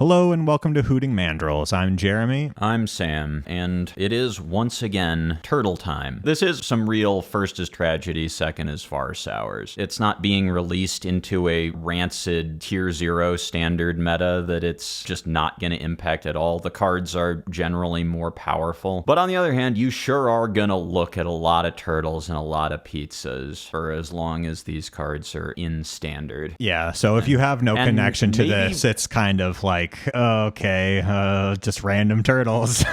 Hello and welcome to Hooting Mandrills. I'm Jeremy. I'm Sam, and it is once again turtle time. This is some real first is tragedy, second is farce hours. It's not being released into a rancid tier 0 standard meta that it's just not going to impact at all. The cards are generally more powerful. But on the other hand, you sure are going to look at a lot of turtles and a lot of pizzas for as long as these cards are in standard. Yeah, so if you have no connection to this, it's kind of like, just random turtles.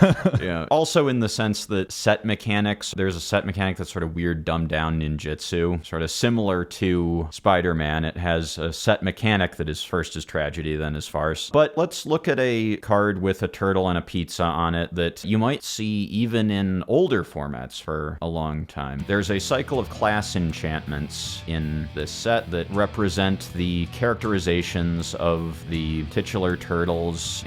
Yeah. Also in the sense that set mechanics, there's a set mechanic that's sort of weird dumbed down ninjutsu, sort of similar to Spider-Man. It has a set mechanic that is first is tragedy, then is farce. But let's look at a card with a turtle and a pizza on it that you might see even in older formats for a long time. There's a cycle of class enchantments in this set that represent the characterizations of the titular turtles,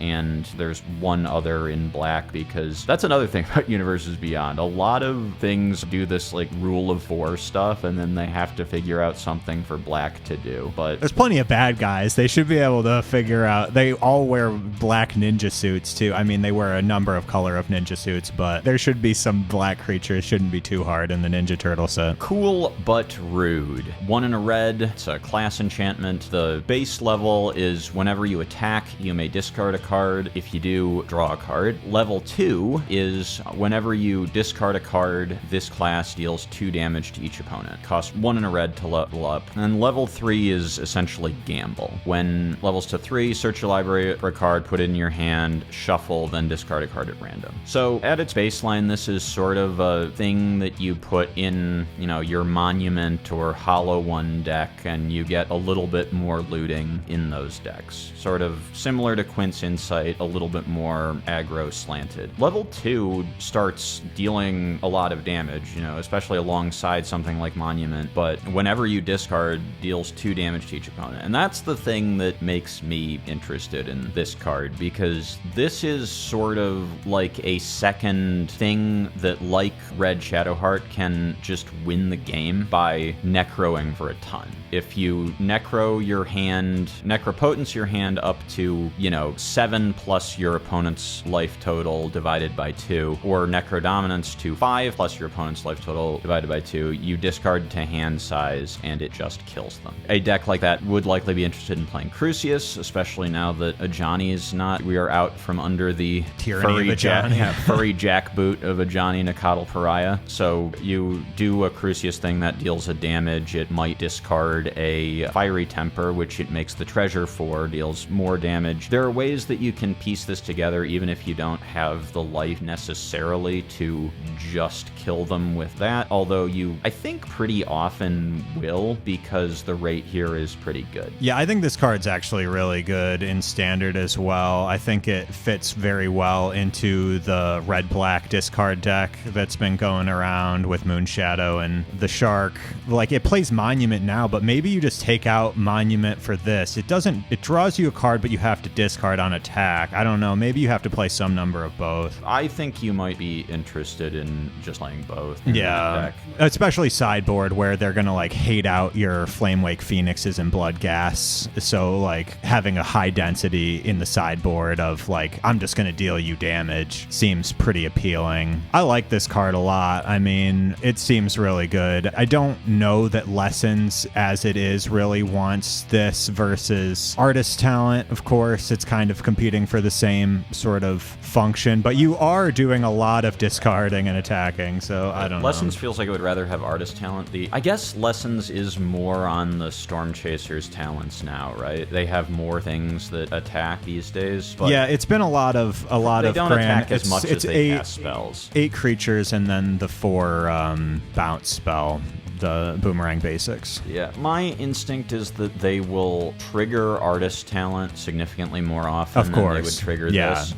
and there's one other in black, because that's another thing about Universes Beyond. A lot of things do this like rule of 4 stuff, and then they have to figure out something for black to do. But there's plenty of bad guys. They should be able to figure out. They all wear black ninja suits too. I mean, they wear a number of color of ninja suits, but there should be some black creatures. Shouldn't be too hard in the Ninja Turtle set. Cool but rude. 1 in a red. It's a class enchantment. The base level is whenever you attack, you may discard a card. If you do, draw a card. Level 2 is whenever you discard a card, this class deals 2 damage to each opponent. Costs 1 in a red to level up. And level 3 is essentially gamble. When levels to 3, search your library for a card, put it in your hand, shuffle, then discard a card at random. So at its baseline, this is sort of a thing that you put in, your Monument or Hollow One deck, and you get a little bit more looting in those decks. Sort of similar to Quint's Insight, a little bit more aggro slanted. Level 2 starts dealing a lot of damage, especially alongside something like Monument, but whenever you discard, deals 2 damage to each opponent. And that's the thing that makes me interested in this card, because this is sort of like a second thing that, like Red Shadowheart, can just win the game by necroing for a ton. If you necropotence your hand up to, 7 plus your opponent's life total divided by 2, or necrodominance to 5 plus your opponent's life total divided by 2, you discard to hand size and it just kills them. A deck like that would likely be interested in playing Crucius, especially now that Ajani is not. We are out from under the tyranny of Ajani. Furry jackboot of Ajani Nakatl Pariah. So you do a Crucius thing that deals a damage. It might discard a Fiery Temper, which it makes the treasure for, deals more damage. There are ways that you can piece this together even if you don't have the life necessarily to just kill them with that, although you, I think, pretty often will, because the rate here is pretty good. Yeah, I think this card's actually really good in standard as well. I think it fits very well into the red-black discard deck that's been going around with Moonshadow and the Shark. Like, it plays Monument now, but maybe you just take out Monument for this. It draws you a card, but you have to discard on attack. I don't know, maybe you have to play some number of both. I think you might be interested in just playing both. Yeah, especially sideboard, where they're gonna hate out your Flamewake Phoenixes and Blood Gas. So having a high density in the sideboard of I'm just gonna deal you damage seems pretty appealing. I like this card a lot. I mean, it seems really good. I don't know that Lessons as it is really wants this versus Artist Talent. Of course, it's kind of competing for the same sort of function, but you are doing a lot of discarding and attacking, so I don't know. Lessons feels like it would rather have Artist Talent. I guess Lessons is more on the Storm Chasers talents now, right? They have more things that attack these days. But yeah, it's been a lot of they don't Krang. attack as much as they cast spells. 8 creatures and then the 4 bounce spell. The Boomerang basics. Yeah, my instinct is that they will trigger Artist Talent significantly more often than they would trigger this.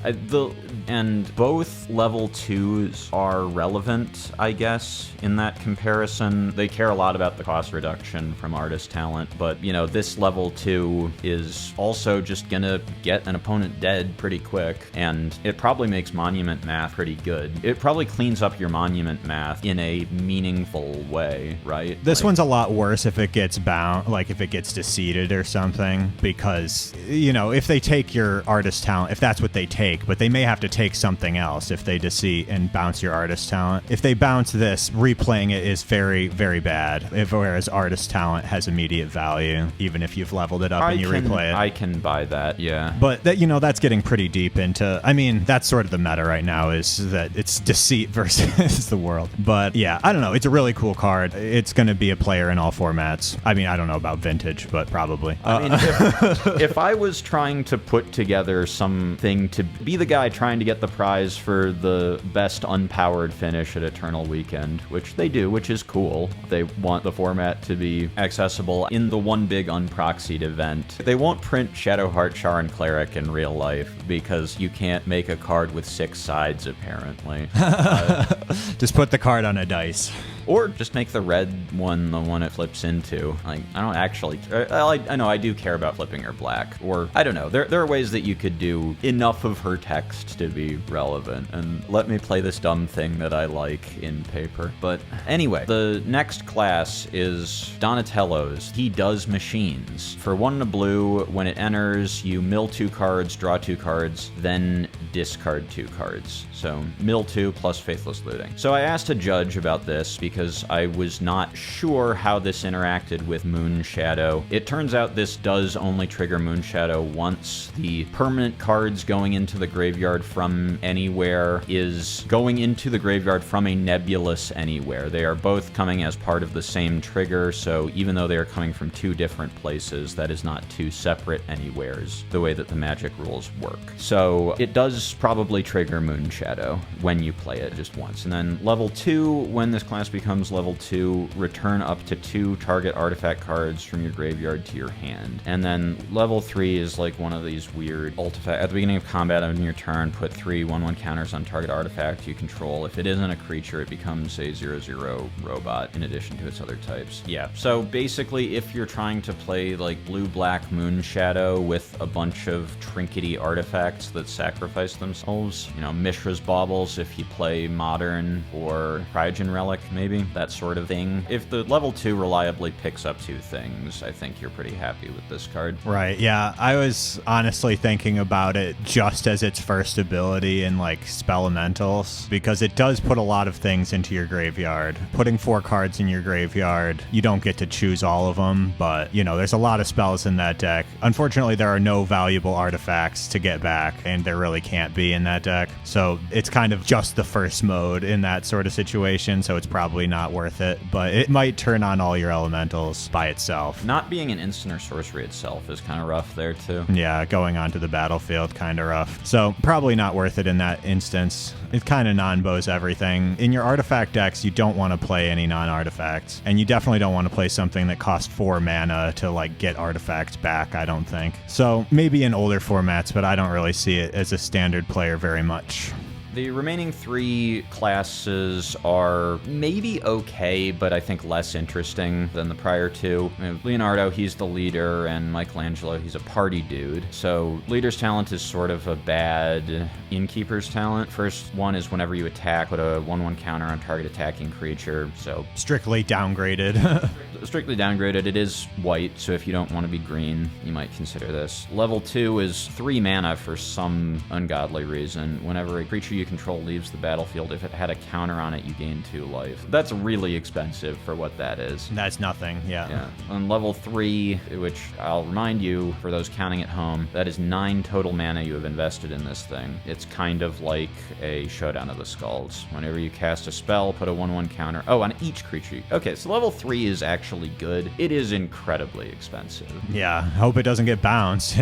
And both level 2s are relevant, I guess, in that comparison. They care a lot about the cost reduction from Artist Talent, but, this level 2 is also just gonna get an opponent dead pretty quick, and it probably makes Monument math pretty good. It probably cleans up your Monument math in a meaningful way, right? right? This one's a lot worse if it gets bound, like if it gets Deceated or something, because, you know, if they take your artist talent, if that's what they take, but they may have to take something else if they Deceit and bounce your artist talent. If they bounce this, replaying it is very, very bad, whereas artist talent has immediate value, even if you've leveled it up and you replay it. I can buy that, yeah. But, that, you know, that's getting pretty deep into, I mean, that's sort of the meta right now, is that it's Deceit versus the world. But, yeah, I don't know. It's a really cool card. It's going to be a player in all formats. I mean, I don't know about Vintage, but probably. I mean, if I was trying to put together something to be the guy trying to get the prize for the best unpowered finish at Eternal Weekend, which they do, which is cool. They want the format to be accessible in the one big unproxied event. They won't print Shadowheart, Charon Cleric in real life because you can't make a card with 6 sides, apparently. Just put the card on a dice. Or just make the red one the one it flips into. Like, I don't actually... I know I do care about flipping her black. Or, I don't know. There are ways that you could do enough of her text to be relevant. And let me play this dumb thing that I like in paper. But anyway, the next class is Donatello's. He does machines. For 1 and a blue, when it enters, you mill 2 cards, draw 2 cards, then discard 2 cards. So, mill 2 plus Faithless Looting. So I asked a judge about this because I was not sure how this interacted with Moon Shadow. It turns out this does only trigger Moon Shadow once. The permanent cards going into the graveyard from anywhere is going into the graveyard from a nebulous anywhere. They are both coming as part of the same trigger, so even though they are coming from 2 different places, that is not 2 separate anywheres, the way that the Magic rules work. So it does probably trigger Moon Shadow when you play it just once. And then level 2, when this class becomes level 2, return up to 2 target artifact cards from your graveyard to your hand. And then level 3 is like one of these weird artifact. At the beginning of combat on your turn, put 3 1/1 counters on target artifact you control. If it isn't a creature, it becomes a 0/0 robot in addition to its other types. Yeah, so basically if you're trying to play like blue-black Moon Shadow with a bunch of trinkety artifacts that sacrifice themselves, you know, Mishra's Baubles if you play Modern, or Cryogen Relic maybe, that sort of thing. If the level 2 reliably picks up 2 things, I think you're pretty happy with this card. Right, yeah. I was honestly thinking about it just as its first ability in like Spelementals, because it does put a lot of things into your graveyard. Putting 4 cards in your graveyard, you don't get to choose all of them, but you know, there's a lot of spells in that deck. Unfortunately, there are no valuable artifacts to get back, and there really can't be in that deck. So it's kind of just the first mode in that sort of situation, so it's probably not worth it, but it might turn on all your elementals by itself. Not being an instant or sorcery itself is kind of rough there too. Yeah, going onto the battlefield, kind of rough. So probably not worth it in that instance. It kind of non-bows everything. In your artifact decks, you don't want to play any non-artifacts, and you definitely don't want to play something that costs 4 mana to like get artifacts back, I don't think. So maybe in older formats, but I don't really see it as a standard player very much. The remaining 3 classes are maybe okay, but I think less interesting than the prior 2. Leonardo, he's the leader, and Michelangelo, he's a party dude. So leader's talent is sort of a bad innkeeper's talent. First one is whenever you attack, put a 1/1 counter on target attacking creature. So strictly downgraded. Strictly downgraded. It is white, so if you don't want to be green, you might consider this. Level 2 is 3 mana for some ungodly reason. Whenever a creature you control leaves the battlefield, if it had a counter on it, you gain 2 life. That's really expensive for what that is. That's nothing, yeah. On level 3, which I'll remind you, for those counting at home, that is 9 total mana you have invested in this thing. It's kind of like a Showdown of the Skulls. Whenever you cast a spell, put a 1/1 counter. Oh, on each creature. Okay, so level 3 is actually good. It is incredibly expensive. Yeah, hope it doesn't get bounced.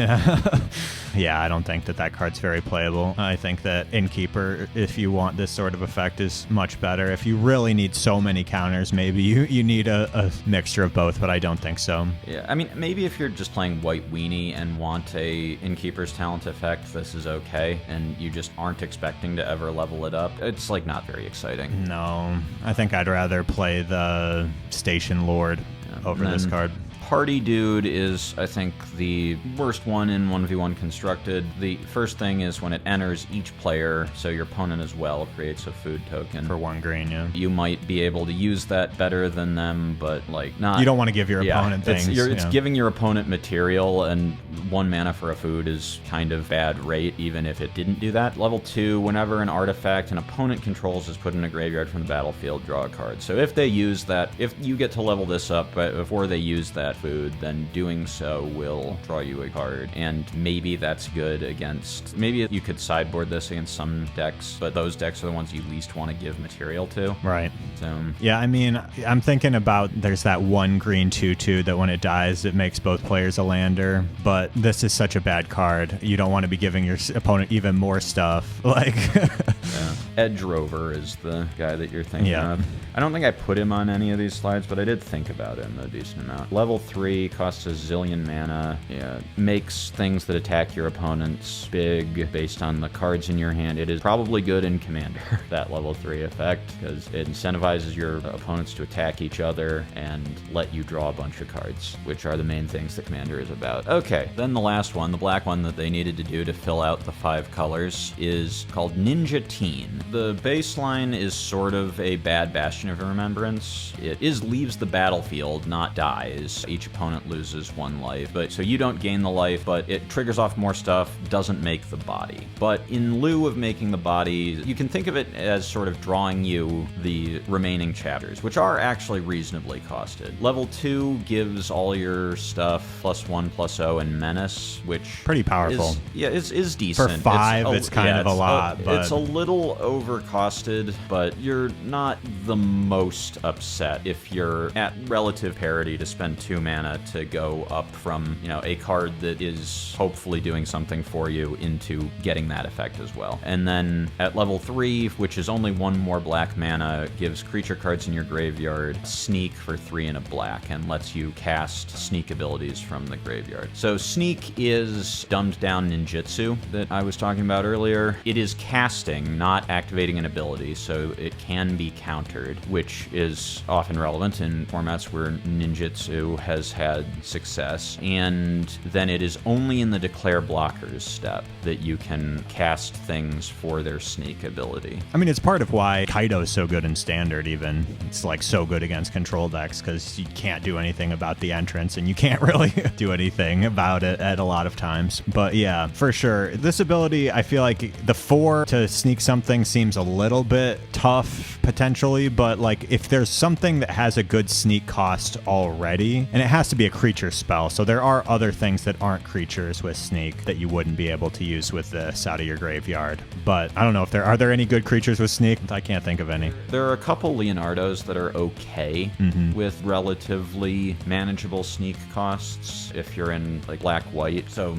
Yeah, I don't think that card's very playable. I think that Innkeeper, if you want this sort of effect, is much better. If you really need so many counters, maybe you need a mixture of both, but I don't think so. Yeah, I mean, maybe if you're just playing White Weenie and want a Innkeeper's Talent effect, this is okay, and you just aren't expecting to ever level it up. It's, like, not very exciting. No, I think I'd rather play the Station Lord over this card. party dude is, I think, the worst one in 1v1 constructed. The first thing is when it enters, each player, so your opponent as well, creates a food token. For 1 green, yeah. You might be able to use that better than them, but like not... You don't want to give your opponent things. It's giving your opponent material, and 1 mana for a food is kind of bad rate, even if it didn't do that. Level 2, whenever an artifact an opponent controls is put in a graveyard from the battlefield, draw a card. So if they use that, if you get to level this up before they use that food, then doing so will draw you a card. And maybe that's good against... Maybe you could sideboard this against some decks, but those decks are the ones you least want to give material to. Right. So... Yeah, I mean, I'm thinking about there's that 1 green 2/2 that when it dies, it makes both players a lander, but this is such a bad card. You don't want to be giving your opponent even more stuff. Like... Yeah. Edge Rover is the guy that you're thinking of. I don't think I put him on any of these slides, but I did think about him a decent amount. Level 3, costs a zillion mana. Yeah, makes things that attack your opponents big based on the cards in your hand. It is probably good in Commander, that level 3 effect, because it incentivizes your opponents to attack each other and let you draw a bunch of cards, which are the main things that Commander is about. Okay, then the last one, the black one that they needed to do to fill out the 5 colors, is called Ninja Teen. The baseline is sort of a bad Bastion of Remembrance. It leaves the battlefield, not dies. Each opponent loses 1 life, but so you don't gain the life, but it triggers off more stuff, doesn't make the body. But in lieu of making the body, you can think of it as sort of drawing you the remaining chapters, which are actually reasonably costed. Level 2 gives all your stuff +1/+0 and Menace, which pretty powerful. Is decent. For 5, it's kind of a lot, but it's a little overcosted, but you're not the most upset if you're at relative parity to spend 2 mana to go up from, a card that is hopefully doing something for you into getting that effect as well. And then at level 3, which is only 1 more black mana, gives creature cards in your graveyard Sneak for 3 and a black, and lets you cast Sneak abilities from the graveyard. So Sneak is dumbed down ninjutsu that I was talking about earlier. It is casting, not activating an ability, so it can be countered, which is often relevant in formats where ninjutsu has had success. And then it is only in the declare blockers step that you can cast things for their sneak ability. I mean, it's part of why Kaido is so good in Standard, even. It's like so good against control decks, because you can't do anything about the entrance, and you can't really do anything about it at a lot of times. But yeah, for sure. This ability, I feel like the 4 to sneak something seems a little bit tough, potentially, but like if there's something that has a good sneak cost already, and it has to be a creature spell, so there are other things that aren't creatures with sneak that you wouldn't be able to use with this out of your graveyard. But I don't know if are there any good creatures with sneak? I can't think of any. There are a couple Leonardos that are okay with relatively manageable sneak costs if you're in like black-white, so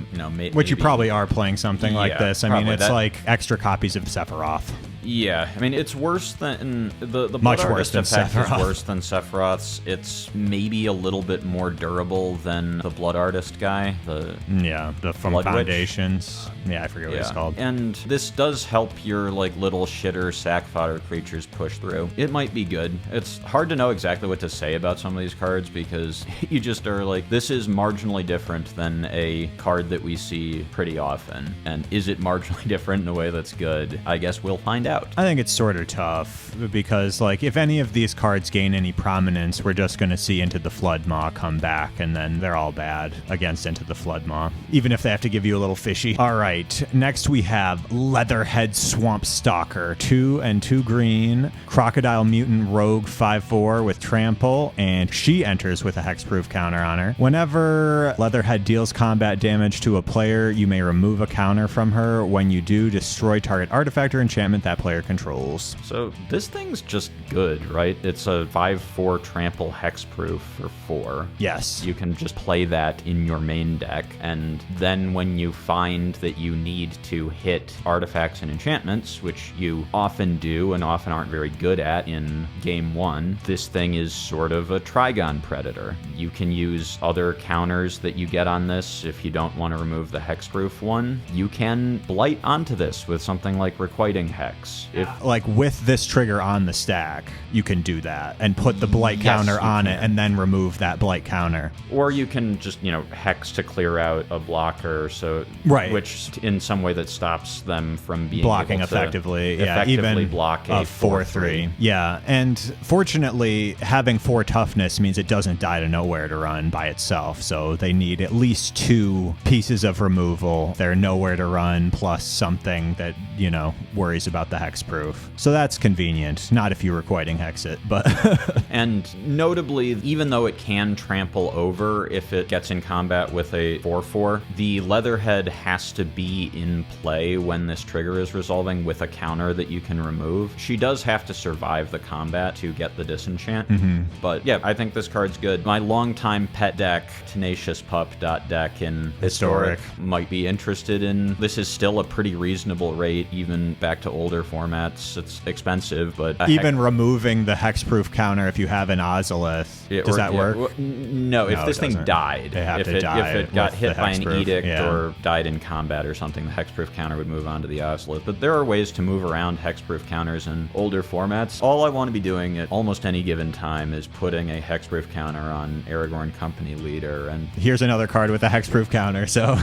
which you probably are playing something like this. I mean, it's like extra copies of Sephiroth. Yeah, I mean, it's worse than the much Blood worse Artist than effect Sephiroth. is worse than Sephiroth's. It's maybe a little bit more durable than the Blood Artist guy. The from Blood Foundations. Yeah, I forget what it's called. And this does help your like little shitter sack fodder creatures push through. It might be good. It's hard to know exactly what to say about some of these cards because you just are like, this is marginally different than a card that we see pretty often. And is it marginally different in a way that's good? I guess we'll find out. I think it's sort of tough because, like, if any of these cards gain any prominence, we're just going to see Into the Floodmaw come back, and then they're all bad against Into the Floodmaw, even if they have to give you a little fishy. All right, next we have Leatherhead Swamp Stalker, 2 and 2 green, Crocodile Mutant Rogue 5/4 with Trample, and she enters with a hexproof counter on her. Whenever Leatherhead deals combat damage to a player, you may remove a counter from her. When you do, destroy target artifact or enchantment that player controls. So this thing's just good, right? It's a 5/4 trample hexproof for 4. Yes. You can just play that in your main deck, and then when you find that you need to hit artifacts and enchantments, which you often do and often aren't very good at in game 1, this thing is sort of a Trigon Predator. You can use other counters that you get on this if you don't want to remove the hexproof one. You can blight onto this with something like Requiting Hex. decks. Like with this trigger on the stack, you can do that and put the blight counter on it and then remove that blight counter. Or you can just, hex to clear out a blocker, which in some way that stops them from being blocking able to effectively. Even block a 4/3. Yeah, and fortunately, having 4 toughness means it doesn't die to nowhere to run by itself. So they need at least 2 pieces of removal. They're nowhere to run plus something that worries about the hexproof. So that's convenient. Not if you requiting hex it, but and notably, even though it can trample over if it gets in combat with a 4/4, the Leatherhead has to be in play when this trigger is resolving with a counter that you can remove. She does have to survive the combat to get the disenchant. But yeah, I think this card's good. My longtime pet deck, Tenacious Pup deck in Historic, might be interested in. This is still a pretty reasonable rate, even back to older formats. It's expensive, but even removing the hexproof counter if you have an Ozolith, does that work? No, if this thing died, if it got hit by an edict or died in combat or something, the hexproof counter would move on to the Ozolith. But there are ways to move around hexproof counters in older formats. All I want to be doing at almost any given time is putting a hexproof counter on Aragorn Company Leader. And here's another card with a hexproof counter, so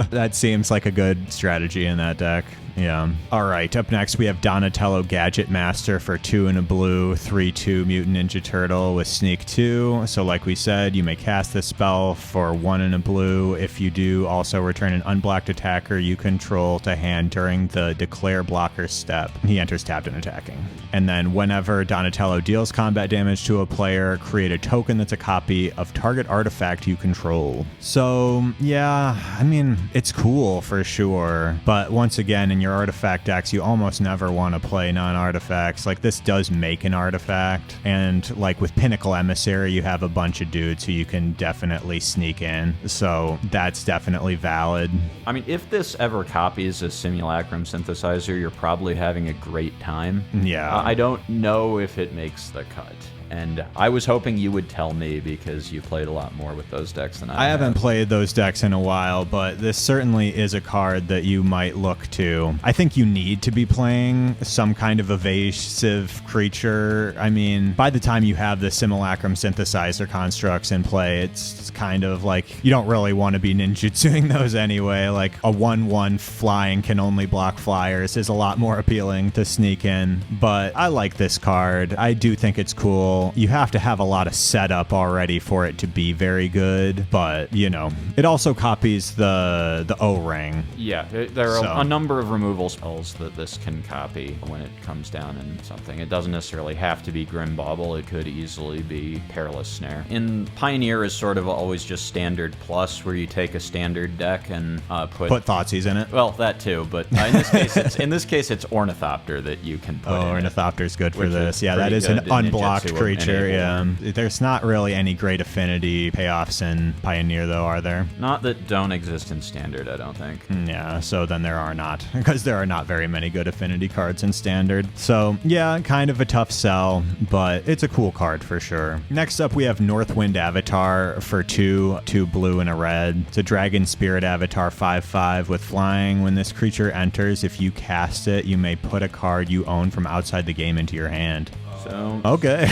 that seems like a good strategy in that deck. Yeah. All right. Up next, we have Donatello Gadget Master for 2 and a blue, 3/2 Mutant Ninja Turtle with Sneak 2. So like we said, you may cast this spell for 1 and a blue. If you do, also return an unblocked attacker you control to hand during the declare blocker step. He enters tapped and attacking. And then whenever Donatello deals combat damage to a player, create a token that's a copy of target artifact you control. So yeah, I mean, it's cool for sure. But once again, in your artifact decks, you almost never want to play non-artifacts. Like, this does make an artifact, and like with Pinnacle Emissary, you have a bunch of dudes who you can definitely sneak in, so that's definitely valid. I mean, if this ever copies a Simulacrum Synthesizer, you're probably having a great time. Yeah. I don't know if it makes the cut. And I was hoping you would tell me because you played a lot more with those decks than I have. haven't played those decks in a while, but this certainly is a card that you might look to. I think you need to be playing some kind of evasive creature. I mean, by the time you have the Simulacrum Synthesizer constructs in play, it's kind of like you don't really want to be ninjutsuing those anyway. Like a 1/1 flying can only block flyers is a lot more appealing to sneak in. But I like this card. I do think it's cool. You have to have a lot of setup already for it to be very good, but it also copies the O-ring. Yeah, there are a number of removal spells that this can copy when it comes down in something. It doesn't necessarily have to be Grim Bauble. It could easily be Perilous Snare. In Pioneer is sort of always just standard plus, where you take a standard deck and put Thoughtseize in it. Well, that too, but in this case it's Ornithopter that you can put. Ornithopter's good for this. Yeah, that is an unblocked creature. Yeah, there's not really any great affinity payoffs in Pioneer, though, are there? Not that don't exist in Standard, I don't think. Yeah, so then there are not, because there are not very many good affinity cards in Standard. So yeah, kind of a tough sell, but it's a cool card for sure. Next up, we have Northwind Avatar for 2 blue and a red. It's a Dragon Spirit Avatar 5/5 with flying. When this creature enters, if you cast it, you may put a card you own from outside the game into your hand. So, okay.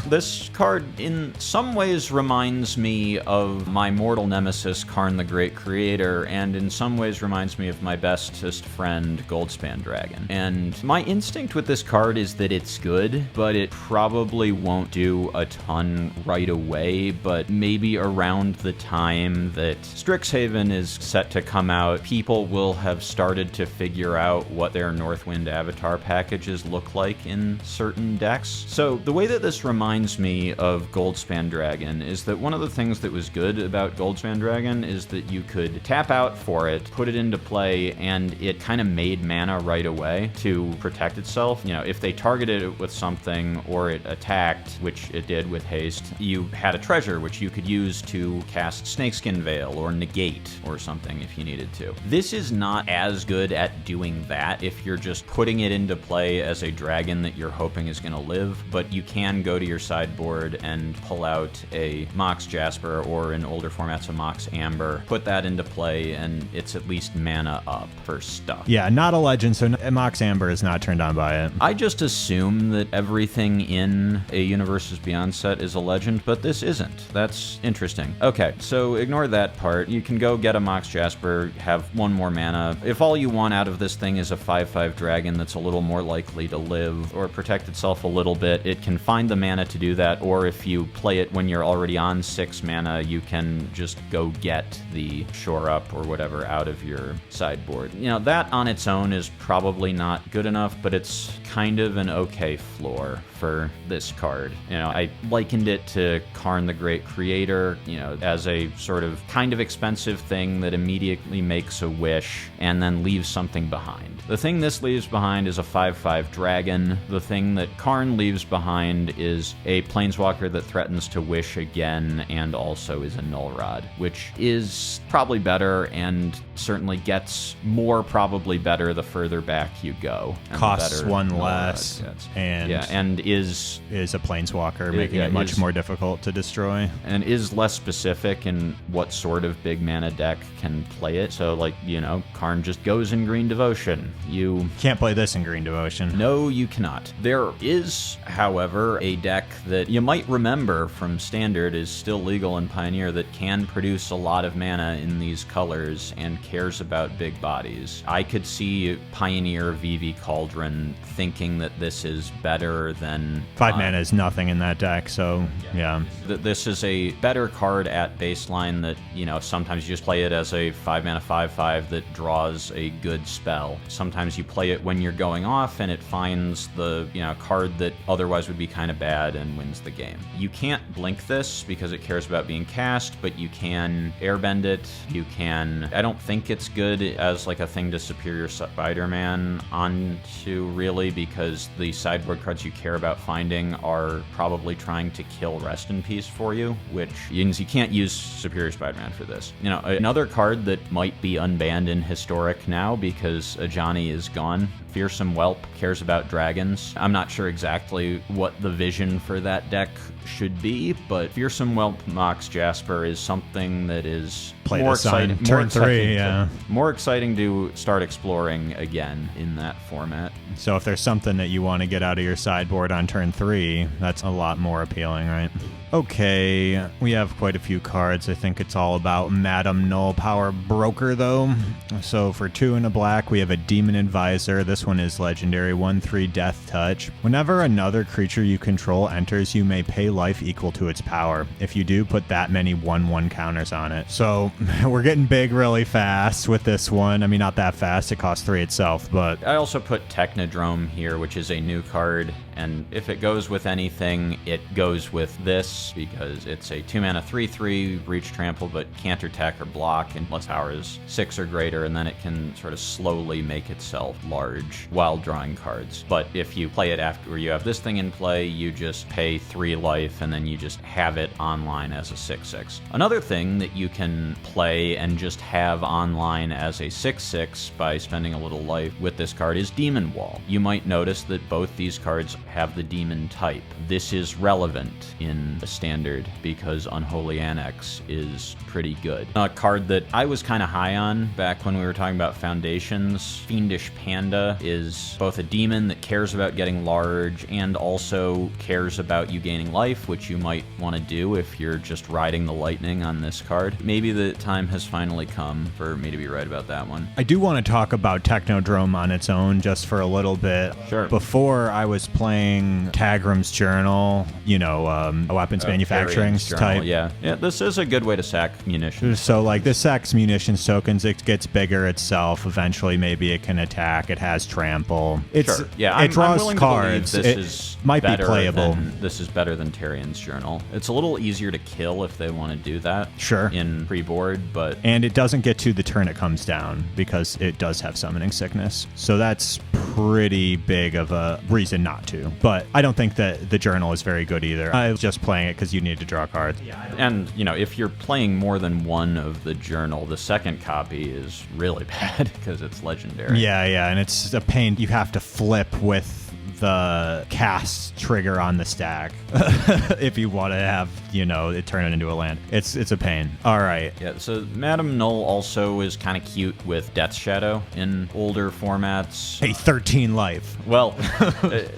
This card in some ways reminds me of my mortal nemesis, Karn the Great Creator, and in some ways reminds me of my bestest friend, Goldspan Dragon. And my instinct with this card is that it's good, but it probably won't do a ton right away, but maybe around the time that Strixhaven is set to come out, people will have started to figure out what their Northwind Avatar packages look like in certain decks. So the way that this reminds me of Goldspan Dragon is that one of the things that was good about Goldspan Dragon is that you could tap out for it, put it into play, and it kind of made mana right away to protect itself. If they targeted it with something or it attacked, which it did with haste, you had a treasure which you could use to cast Snakeskin Veil or negate or something if you needed to. This is not as good at doing that if you're just putting it into play as a dragon that you're hoping is going to live. live, but you can go to your sideboard and pull out a Mox Jasper, or in older formats a Mox Amber, put that into play, and it's at least mana up for stuff. Yeah, not a legend, so Mox Amber is not turned on by it. I just assume that everything in a Universes Beyond set is a legend, but this isn't. That's interesting. Okay, so ignore that part. You can go get a Mox Jasper, have one more mana. If all you want out of this thing is a 5/5 dragon that's a little more likely to live or protect itself a little bit, it can find the mana to do that, or if you play it when you're already on 6 mana, you can just go get the Shore Up or whatever out of your sideboard. You know, that on its own is probably not good enough, but it's kind of an okay floor for this card. You know, I likened it to Karn the Great Creator, you know, as a sort of kind of expensive thing that immediately makes a wish and then leaves something behind. The thing this leaves behind is a 5/5 dragon. The thing that Karn leaves behind is a planeswalker that threatens to wish again and also is a Null Rod, which is probably better and certainly gets more probably better the further back you go. And costs one less, and yeah, and is a planeswalker, making it much more difficult to destroy. And is less specific in what sort of big mana deck can play it. So, like, you know, Karn just goes in Green Devotion. You can't play this in Green Devotion. No, you cannot. There is, however, a deck that you might remember from Standard is still legal in Pioneer that can produce a lot of mana in these colors and cares about big bodies. I could see Pioneer VV Cauldron thinking that this is better than 5 mana is nothing in that deck, so yeah. This is a better card at baseline that, you know, sometimes you just play it as a 5 mana 5/5 that draws a good spell. Sometimes you play it when you're going off and it finds the, you know, card that otherwise would be kind of bad and wins the game. You can't blink this because it cares about being cast, but you can airbend it. You can, I don't think it's good as like a thing to Superior Spider-Man onto, really, because the sideboard cards you care about finding are probably trying to kill Rest in Peace for you, which you can't use Superior Spider-Man for this. You know, another card that might be unbanned in Historic now because Ajani is gone, Fearsome Whelp, cares about dragons. I'm not sure exactly what the vision for that deck should be, but Fearsome Whelp Mox Jasper is something that is more exciting. Turn 3, yeah. More exciting to start exploring again in that format. So if there's something that you want to get out of your sideboard on turn 3, that's a lot more appealing, right? Okay, we have quite a few cards. I think it's all about Madam Null Power Broker, though. So for 2 and a black, we have a Demon Advisor. This one is legendary, 1/3 Death Touch. Whenever another creature you control enters, you may pay life equal to its power. If you do, put that many 1/1 counters on it. So we're getting big really fast with this one. I mean, not that fast. It costs 3 itself, but... I also put Technodrome here, which is a new card. And if it goes with anything, it goes with this, because it's a 2 mana 3/3, reach trample, but can't attack or block unless power is 6 or greater, and then it can sort of slowly make itself large while drawing cards. But if you play it after you have this thing in play, you just pay 3 life, and then you just have it online as a 6/6. Another thing that you can play and just have online as a 6/6 by spending a little life with this card is Demon Wall. You might notice that both these cards have the demon type. This is relevant in the Standard because Unholy Annex is pretty good. A card that I was kind of high on back when we were talking about Foundations, Fiendish Panda, is both a demon that cares about getting large and also cares about you gaining life, which you might want to do if you're just riding the lightning on this card. Maybe the time has finally come for me to be right about that one. I do want to talk about Technodrome on its own just for a little bit. Sure. Before I was playing Tagram's Journal, you know, a weapons manufacturing type. Yeah, this is a good way to sack munitions. So, like, this sacks munitions tokens, it gets bigger itself. Eventually, maybe it can attack. It has trample. Sure. Yeah, it draws I'm willing cards. To believe this might be playable. This is better than Tarian's Journal. It's a little easier to kill if they want to do that. Sure. In pre-board, but... And it doesn't get to the turn it comes down because it does have Summoning Sickness. So that's pretty big of a reason not to. But I don't think that the Journal is very good either. I was just playing it because you need to draw cards. And, you know, if you're playing more than one of the Journal, the second copy is really bad because it's legendary. Yeah, and it's a pain. You have to flip with the cast trigger on the stack if you want to have, it turn it into a land. It's a pain. All right. Yeah, so Madame Null also is kind of cute with Death Shadow in older formats. Hey, 13 life. Well,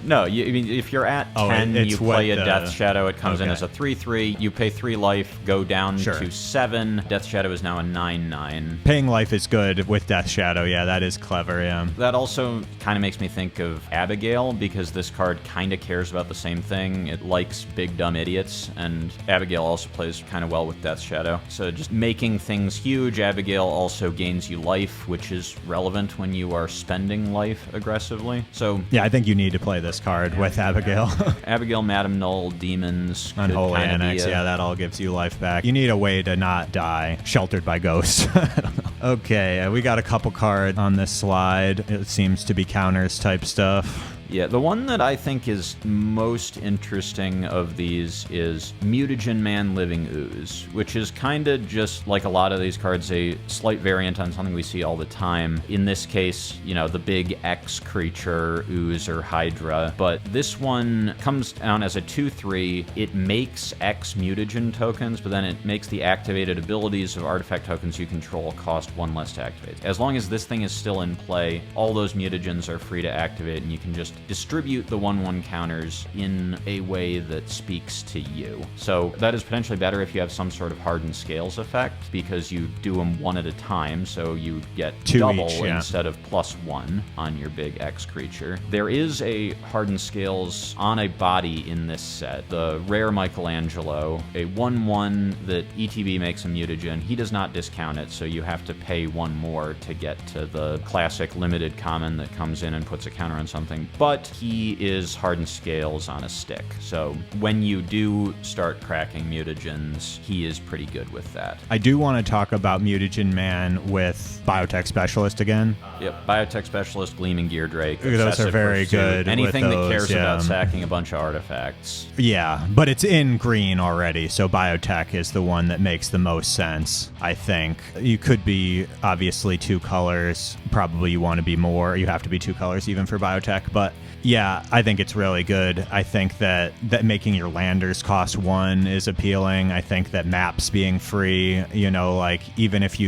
no, I mean, if you're at 10, you play a Death Shadow. It comes in as a 3/3. You pay 3 life, go down to 7. Death Shadow is now a 9/9. Paying life is good with Death Shadow. Yeah, that is clever, yeah. That also kind of makes me think of Abigail, because this card kind of cares about the same thing. It likes big, dumb idiots, and Abigail also plays kind of well with Death Shadow. So just making things huge, Abigail also gains you life, which is relevant when you are spending life aggressively. So yeah, I think you need to play this card with Abigail. Abigail, Madame Null, Demons. Unholy Annex, yeah, that all gives you life back. You need a way to not die. Sheltered by Ghosts. I don't know. Okay, we got a couple cards on this slide. It seems to be counters type stuff. Yeah, the one that I think is most interesting of these is Mutagen Man Living Ooze, which is kind of just like a lot of these cards, a slight variant on something we see all the time. In this case, the big X creature, Ooze or Hydra. But this one comes down as a 2/3. It makes X mutagen tokens, but then it makes the activated abilities of artifact tokens you control cost 1 less to activate. As long as this thing is still in play, all those mutagens are free to activate, and you can just distribute the 1/1 counters in a way that speaks to you. So that is potentially better if you have some sort of hardened scales effect, because you do them one at a time, so you get 2 double each, yeah. instead of +1 on your big X creature. There is a hardened scales on a body in this set, the rare Michelangelo, a 1/1 that ETB makes a mutagen. He does not discount it, so you have to pay 1 more to get to the classic limited common that comes in and puts a counter on something. But he is hardened scales on a stick. So when you do start cracking mutagens, he is pretty good with that. I do want to talk about Mutagen Man with Biotech Specialist again. Yep, Biotech Specialist, Gleaming Gear Drake. Those are very good. Anything with those, that cares about sacking a bunch of artifacts. Yeah, but it's in green already, so Biotech is the one that makes the most sense, I think. You could be, obviously, 2 colors. Probably you want to be more. You have to be 2 colors even for Biotech, but yeah, I think it's really good. I think that making your landers cost 1 is appealing. I think that maps being free, even if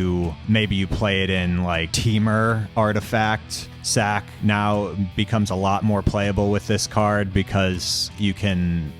maybe you play it in like Teamer artifact, sack now becomes a lot more playable with this card, because you can,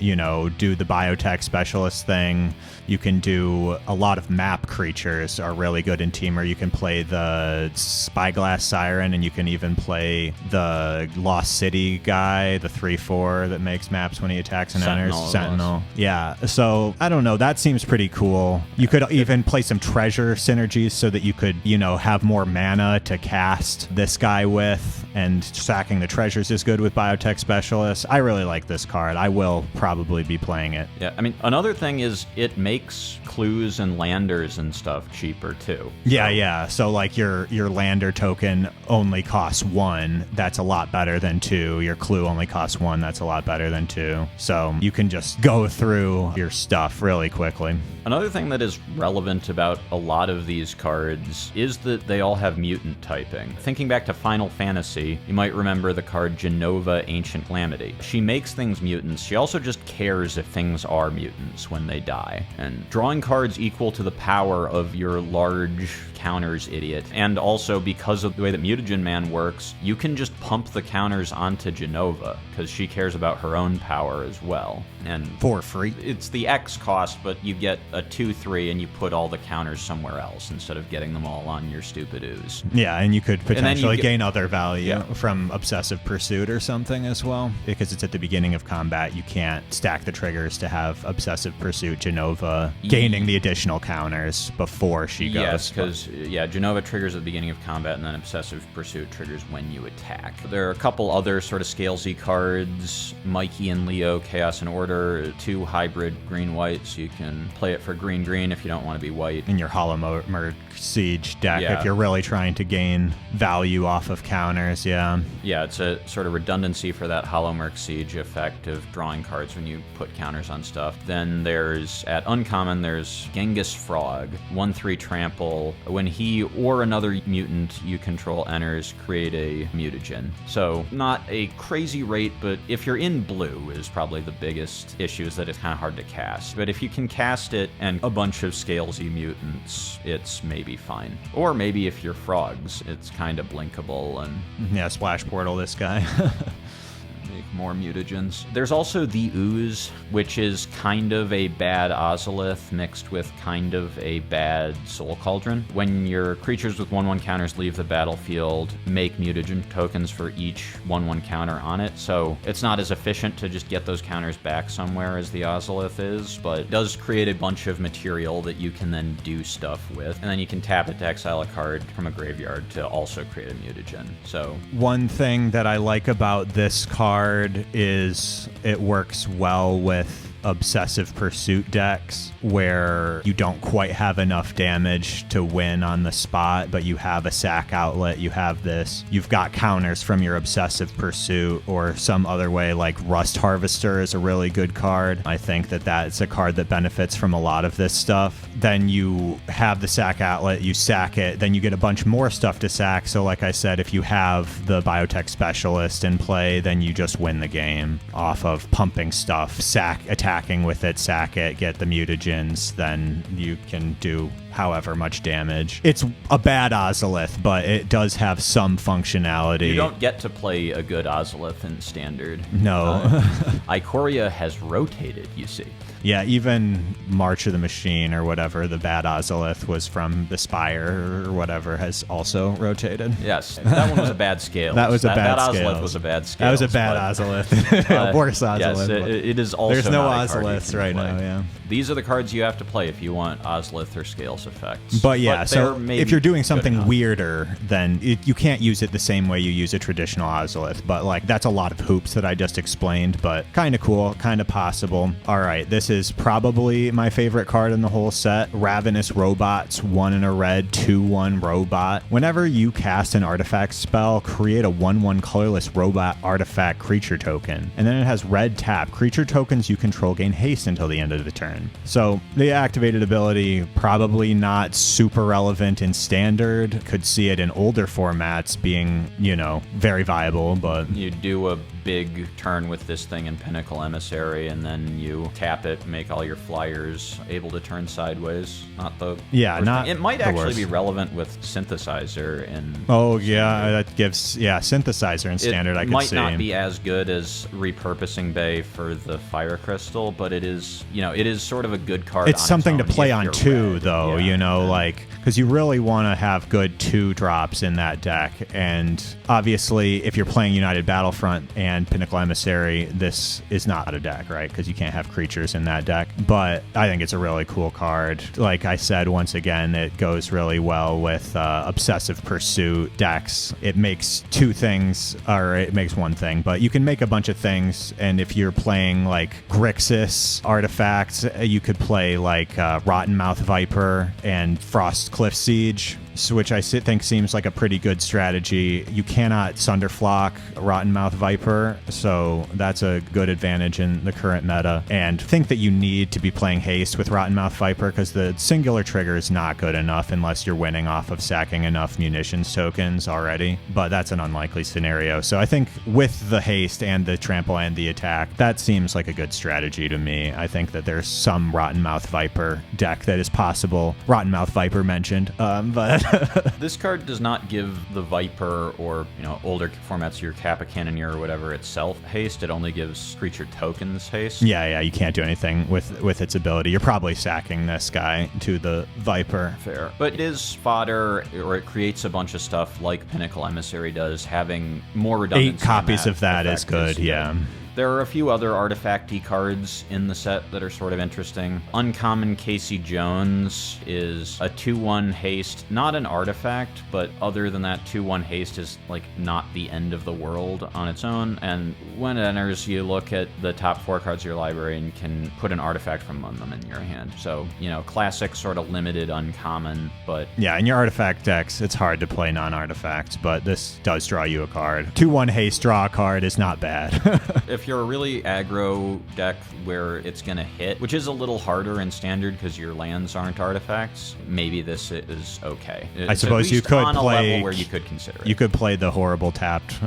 do the Biotech Specialist thing. You can do a lot of map creatures are really good in Teamer. You can play the Spyglass Siren, and you can even play the Lost City guy, the 3/4 that makes maps when he attacks and enters. Sentinel. Yeah. So I don't know. That seems pretty cool. You could even play some treasure synergies so that you could, have more mana to cast this guy with, and sacking the treasures is good with Biotech Specialist. I really like this card. I will probably be playing it. Yeah, I mean, another thing is it makes clues and landers and stuff cheaper too. Yeah. So like your lander token only costs 1. That's a lot better than 2. Your clue only costs 1. That's a lot better than 2. So you can just go through your stuff really quickly. Another thing that is relevant about a lot of these cards is that they all have mutant typing. Thinking back to Final Fantasy, you might remember the card Genova Ancient Calamity. She makes things mutants. She also just cares if things are mutants when they die. And drawing cards equal to the power of your large counters idiot. And also, because of the way that Mutagen Man works, you can just pump the counters onto Genova, because she cares about her own power as well. And for free. It's the X cost, but you get a 2/3 and you put all the counters somewhere else instead of getting them all on your stupid Ooze. Yeah, and you could potentially gain other value from Obsessive Pursuit or something as well. Because it's at the beginning of combat, you can't stack the triggers to have Obsessive Pursuit Genova gaining the additional counters before she goes. Yes, because Genova triggers at the beginning of combat, and then Obsessive Pursuit triggers when you attack. There are a couple other sort of scalesy cards, Mikey and Leo, Chaos and Order, 2 hybrid green-white, so you can play it for green-green if you don't want to be white. In your Hollow Merc Siege deck, if you're really trying to gain value off of counters, Yeah, it's a sort of redundancy for that Hollow Merc Siege effect of drawing cards when you put counters on stuff. Then there's, at uncommon, there's Genghis Frog, 1/3 trample. when he or another mutant you control enters, create a mutagen. So not a crazy rate, but if you're in blue is probably the biggest issue, is that it's kind of hard to cast. But if you can cast it and a bunch of scalesy mutants, it's maybe fine. Or maybe if you're frogs, it's kind of blinkable and... Yeah, splash portal this guy. Make more mutagens. There's also the Ooze, which is kind of a bad Ozolith mixed with kind of a bad Soul Cauldron. When your creatures with 1/1 counters leave the battlefield, make mutagen tokens for each 1/1 counter on it. So it's not as efficient to just get those counters back somewhere as the Ozolith is, but it does create a bunch of material that you can then do stuff with. And then you can tap it to exile a card from a graveyard to also create a mutagen. So one thing that I like about this card is it works well with obsessive pursuit decks where you don't quite have enough damage to win on the spot, but you have a sack outlet, you have this, you've got counters from your obsessive pursuit or some other way, like Rust Harvester is a really good card. I think that that's a card that benefits from a lot of this stuff. Then you have the sack outlet, you sack it, then you get a bunch more stuff to sack. So like I said, if you have the biotech specialist in play, then you just win the game off of pumping stuff, attacking with it, sack it, get the mutagens, then you can do however much damage. It's a bad Ozolith, but it does have some functionality. You don't get to play a good Ozolith in Standard. No. Ikoria has rotated, you see. Yeah, even March of the Machine or whatever, the bad Ozolith was from the Spire or whatever, has also rotated. Yes, that one was a bad scale. That was a bad scale. Ozolith was a bad scale. That was a bad Ozolith. Worse Ozolith. Yes, it is also There's no not a card you Ozoliths can right play. now, yeah. These are the cards you have to play if you want Ozolith or Scales effects. But yeah, so if you're doing something enough. weirder, then you can't use it the same way you use a traditional Ozolith. But like, that's a lot of hoops that I just explained, but kind of cool, kind of possible. All right, this is probably my favorite card in the whole set. Ravenous Robots, 1 in a red, 2/1 robot. Whenever you cast an artifact spell, create a 1/1 colorless robot artifact creature token. And then it has red tap. Creature tokens you control gain haste until the end of the turn. So the activated ability, probably not super relevant in Standard. Could see it in older formats being, you know, very viable, but... You do a big turn with this thing in Pinnacle Emissary, and then you tap it, make all your flyers able to turn sideways. Not the yeah, not thing. It might the actually worst. be relevant with Synthesizer in Oh yeah, that gives Synthesizer in Standard. I could see. It might not be as good as repurposing Bay for the Fire Crystal, but it is, you know, it is sort of a good card. It's on something its to own play if on you're too, red. though. Yeah. You know, like, because you really want to have good 2-drops in that deck. And obviously, if you're playing United Battlefront and Pinnacle Emissary, this is not a deck, right? Because you can't have creatures in that deck. But I think it's a really cool card. Like I said, once again, it goes really well with Obsessive Pursuit decks. It makes two things, or it makes one thing, but you can make a bunch of things. And if you're playing like Grixis artifacts, you could play like Rotten Mouth Viper and Frost Cliff Siege, which I think seems like a pretty good strategy. You cannot Sunderflock Rotten Mouth Viper, so that's a good advantage in the current meta. And think that you need to be playing haste with Rotten Mouth Viper because the singular trigger is not good enough unless you're winning off of sacking enough munitions tokens already. But that's an unlikely scenario. So I think with the haste and the trample and the attack, that seems like a good strategy to me. I think that there's some Rotten Mouth Viper deck that is possible. Rotten Mouth Viper mentioned, but this card does not give the Viper or, you know, older formats, your Kappa Cannoneer or whatever itself haste. It only gives creature tokens haste. Yeah, you can't do anything with its ability. You're probably sacking this guy to the Viper. Fair. But it is fodder, or it creates a bunch of stuff like Pinnacle Emissary does, having more redundancy. 8 copies in of that is effect good, yeah. There are a few other artifacty cards in the set that are sort of interesting. Uncommon Casey Jones is a 2/1 haste, not an artifact, but other than that, 2/1 haste is like not the end of the world on its own. And when it enters, you look at the top 4 cards of your library and can put an artifact from among them in your hand. So, you know, classic, sort of limited, uncommon, but... Yeah, in your artifact decks, it's hard to play non-artifacts, but this does draw you a card. 2/1 haste, draw a card is not bad. If if you're a really aggro deck where it's going to hit, which is a little harder in standard because your lands aren't artifacts, maybe this is okay. I suppose you could on a play level where you could consider it. You could play the horrible tapped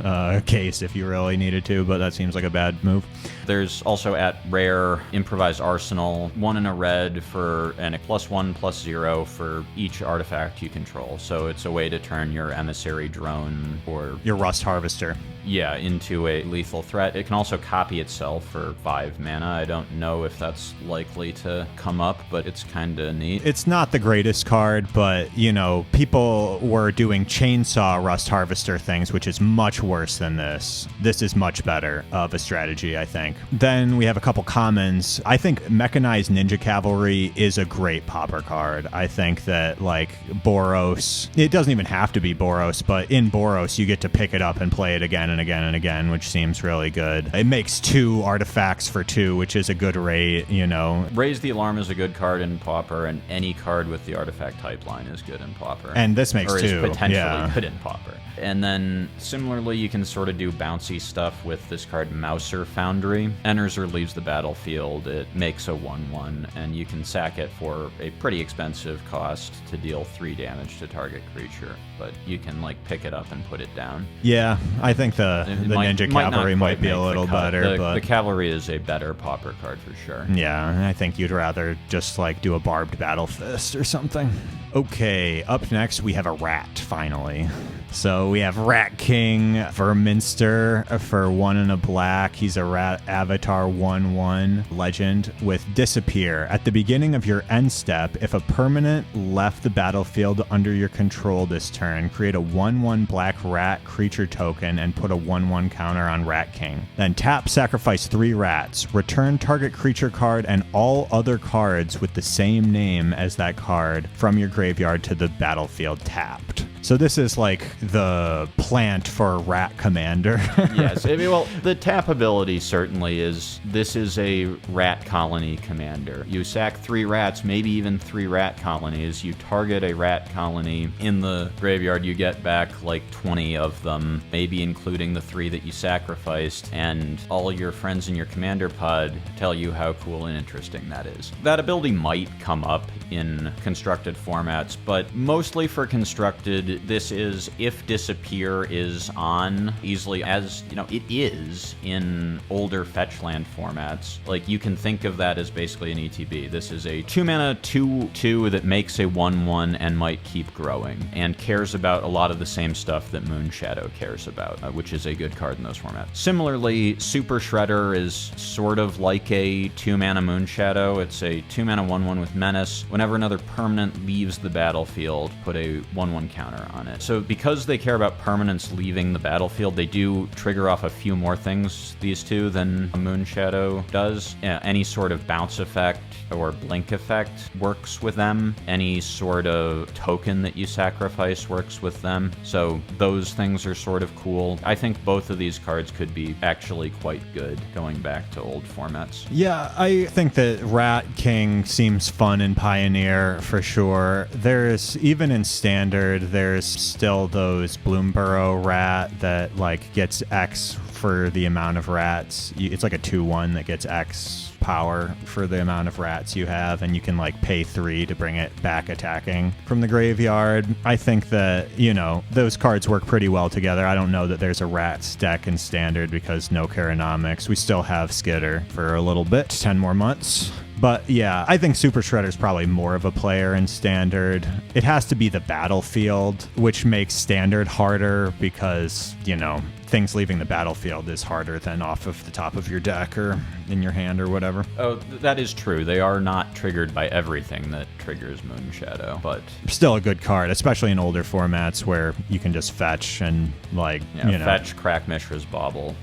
case if you really needed to, but that seems like a bad move. There's also at rare Improvised Arsenal, 1 and a red for and a +1/+0 for each artifact you control. So it's a way to turn your emissary drone or your Rust Harvester. Yeah, into a lethal threat. It can also copy itself for 5 mana. I don't know if that's likely to come up, but it's kind of neat. It's not the greatest card, but, you know, people were doing chainsaw Rust Harvester things, which is much worse than this. This is much better of a strategy, I think. Then we have a couple commons. I think Mechanized Ninja Cavalry is a great popper card. I think that, like, Boros, it doesn't even have to be Boros, but in Boros, you get to pick it up and play it again and again and again, which seems really good. It makes 2 artifacts for 2, which is a good rate, you know. Raise the Alarm is a good card in Pauper, and any card with the artifact type line is good in Pauper. And this makes 2. Or is potentially yeah. good in Pauper. And then, similarly, you can sort of do bouncy stuff with this card, Mouser Foundry. Enters or leaves the battlefield, it makes a 1/1, and you can sack it for a pretty expensive cost to deal 3 damage to target creature. But you can, like, pick it up and put it down. Yeah, I think the Ninja Cavalry might be a little better, but the Cavalry is a better Pauper card for sure. Yeah, I think you'd rather just, like, do a Barbed Battle Fist or something. Okay, up next we have a rat, finally. So we have Rat King Verminister for 1 and a black. He's a rat avatar 1/1 legend with Disappear. At the beginning of your end step, if a permanent left the battlefield under your control this turn, create a 1/1 black rat creature token and put a 1/1 counter on Rat King. Then tap, sacrifice 3 rats. Return target creature card and all other cards with the same name as that card from your graveyard to the battlefield tapped. So this is like the plant for Rat Commander. Yes, I mean, well, the tap ability certainly is, this is a rat colony commander. You sack 3 rats, maybe even 3 rat colonies. You target a rat colony in the graveyard, you get back like 20 of them, maybe including the 3 that you sacrificed, and all your friends in your commander pod tell you how cool and interesting that is. That ability might come up in constructed formats, but mostly for constructed, this is if Disappear is on easily, as you know, it is in older fetch land formats. Like, you can think of that as basically an ETB. This is a 2 mana 2/2 that makes a 1/1 and might keep growing, and cares about a lot of the same stuff that Moonshadow cares about, which is a good card in those formats. Similarly, Super Shredder is sort of like a 2 mana Moonshadow. It's a 2 mana 1/1 with Menace. Whenever another permanent leaves the battlefield, put a 1/1 counter on it. So because they care about permanents leaving the battlefield, they do trigger off a few more things, these two, than a Moonshadow does. Yeah, any sort of bounce effect or blink effect works with them. Any sort of token that you sacrifice works with them. So those things are sort of cool. I think both of these cards could be actually quite good going back to old formats. Yeah, I think that Rat King seems fun in Pioneer for sure. There's, even in Standard, there's still those Bloomborough rat that, like, gets X for the amount of rats. It's like a 2/1 that gets X power for the amount of rats you have, and you can, like, pay 3 to bring it back attacking from the graveyard. I think that, you know, those cards work pretty well together. I don't know that there's a rats deck in Standard because no Karanomics. We still have Skitter for a little bit, 10 more months. But yeah, I think Super Shredder's probably more of a player in Standard. It has to be the battlefield, which makes Standard harder because, you know, things leaving the battlefield is harder than off of the top of your deck or in your hand or whatever. Oh, that is true. They are not triggered by everything that triggers Moonshadow, but still a good card, especially in older formats where you can just fetch and, like, yeah, you know. Fetch, crack Mishra's Bauble.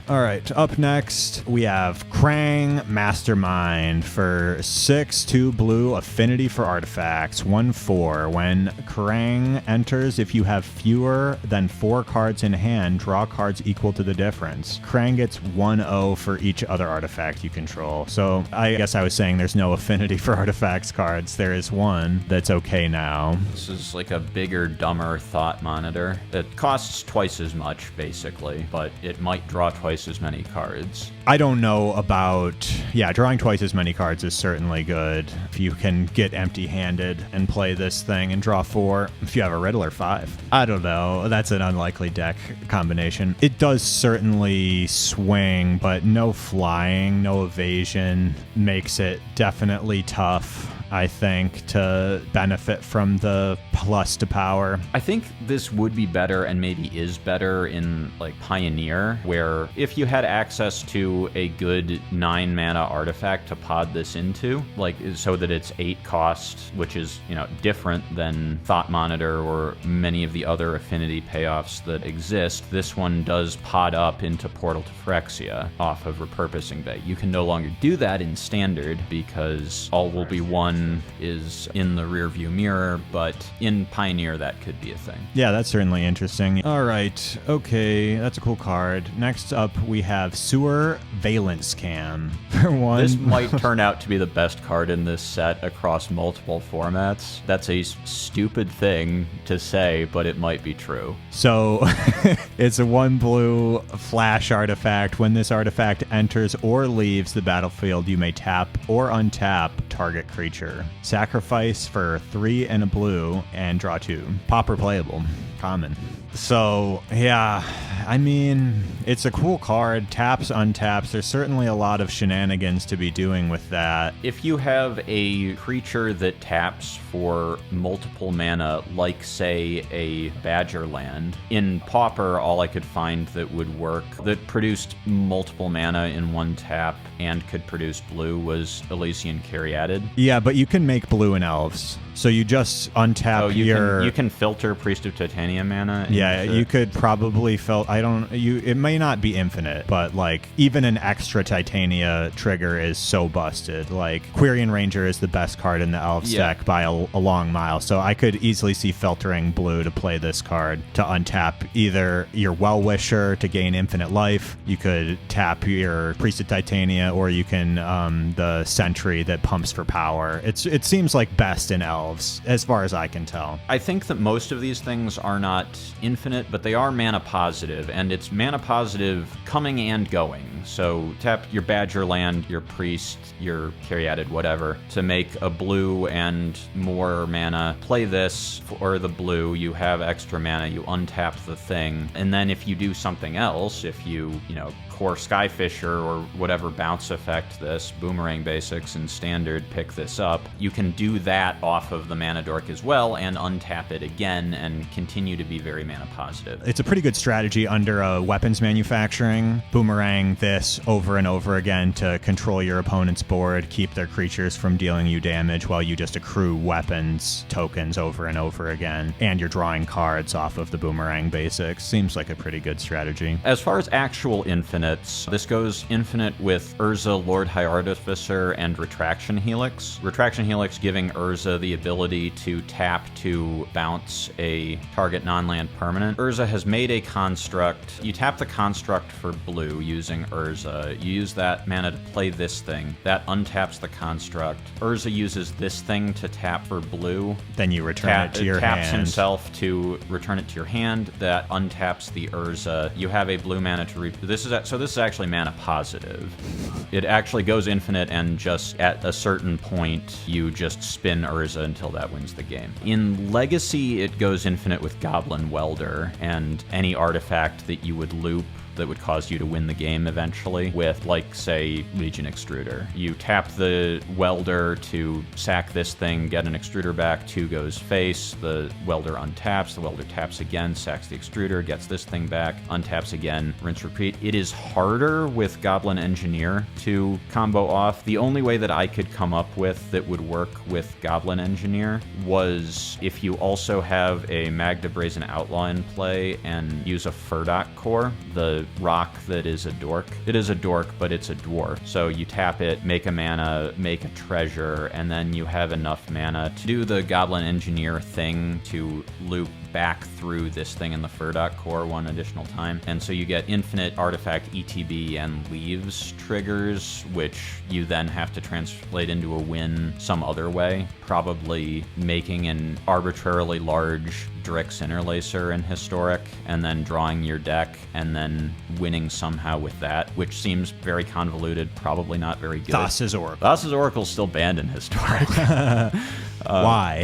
All right, up next, we have Krang Mastermind for 6/2 blue, affinity for artifacts, 1/4. When Krang enters, if you have fewer than 4 cards in hand, draw draw cards equal to the difference. Krang gets 1/0 for each other artifact you control. So I guess I was saying there's no affinity for artifacts cards. There is one that's okay now. This is like a bigger, dumber thought monitor. It costs twice as much, basically, but it might draw twice as many cards. I don't know about... Yeah, drawing twice as many cards is certainly good. If you can get empty-handed and play this thing and draw 4, if you have a Riddler 5. I don't know. That's an unlikely deck combination. It does certainly swing, but no flying, no evasion makes it definitely tough, I think, to benefit from the plus to power. I think this would be better, and maybe is better, in like Pioneer, where if you had access to a good 9 mana artifact to pod this into, like so that it's 8 cost, which is, you know, different than Thought Monitor or many of the other affinity payoffs that exist. This one does pod up into Portal to Phyrexia off of Repurposing Bay. You can no longer do that in Standard because All Will Be One is in the rearview mirror, but in Pioneer that could be a thing. Yeah, that's certainly interesting. All right, okay, that's a cool card. Next up, we have Sewer-veilance Cam. For one, this might turn out to be the best card in this set across multiple formats. That's a stupid thing to say, but it might be true. So it's a 1 blue flash artifact. When this artifact enters or leaves the battlefield, you may tap or untap target creature. Sacrifice for 3 and a blue and draw 2. Pauper playable. Common. So, yeah, I mean, it's a cool card. Taps, untaps. There's certainly a lot of shenanigans to be doing with that. If you have a creature that taps for multiple mana, like, say, a Badgerland, in Pauper, all I could find that would work, that produced multiple mana in 1 tap and could produce blue, was Elysian Caryatid. Yeah, but you can make blue in Elves. So you just untap you can filter Priest of Titanium mana. Yeah, you could probably it may not be infinite, but like even an extra Titania trigger is so busted. Like Quirion Ranger is the best card in the Elves deck by a long mile. So I could easily see filtering blue to play this card to untap either your Well-Wisher to gain infinite life. You could tap your Priest of Titania, or you can the Sentry that pumps for power. It seems like best in Elves, as far as I can tell. I think that most of these things are not infinite, but they are mana positive, and it's mana positive coming and going. So tap your Badgerland, your Priest, your Caryatid, whatever, to make a blue and more mana. Play this for the blue, you have extra mana, you untap the thing, and then if you do something else, if you Core Skyfisher or whatever bounce effect this, Boomerang Basics and Standard pick this up, you can do that off of the Mana Dork as well and untap it again and continue to be very mana positive. It's a pretty good strategy under a weapons manufacturing. Boomerang this over and over again to control your opponent's board, keep their creatures from dealing you damage while you just accrue weapons tokens over and over again, and you're drawing cards off of the Boomerang Basics. Seems like a pretty good strategy. As far as actual infinites, this goes infinite with Urza, Lord High Artificer, and Retraction Helix. Retraction Helix giving Urza the ability to tap to bounce a target non-land permanent. Urza has made a construct. You tap the construct for blue using Urza. You use that mana to play this thing. That untaps the construct. Urza uses this thing to tap for blue. Then you return it to your hand. Taps himself to return it to your hand. That untaps the Urza. You have a blue mana to this is actually mana positive. It actually goes infinite, and just at a certain point, you just spin Urza until that wins the game. In Legacy, it goes infinite with Goblin Welder and any artifact that you would loop that would cause you to win the game eventually with, like, say, Legion Extruder. You tap the Welder to sack this thing, get an Extruder back, 2 goes face, the Welder untaps, the Welder taps again, sacks the Extruder, gets this thing back, untaps again, rinse, repeat. It is harder with Goblin Engineer to combo off. The only way that I could come up with that would work with Goblin Engineer was if you also have a Magda Brazen Outlaw in play and use a Furdock Core, the rock that is a dork. It is a dork, but it's a dwarf. So you tap it, make a mana, make a treasure, and then you have enough mana to do the Goblin Engineer thing to loop back through this thing in the Furdok core one additional time. And so you get infinite artifact ETB and leaves triggers, which you then have to translate into a win some other way, probably making an arbitrarily large Drix Interlacer in Historic, and then drawing your deck, and then winning somehow with that, which seems very convoluted, probably not very good. Thassa's Oracle. Thassa's Oracle's still banned in Historic. Why?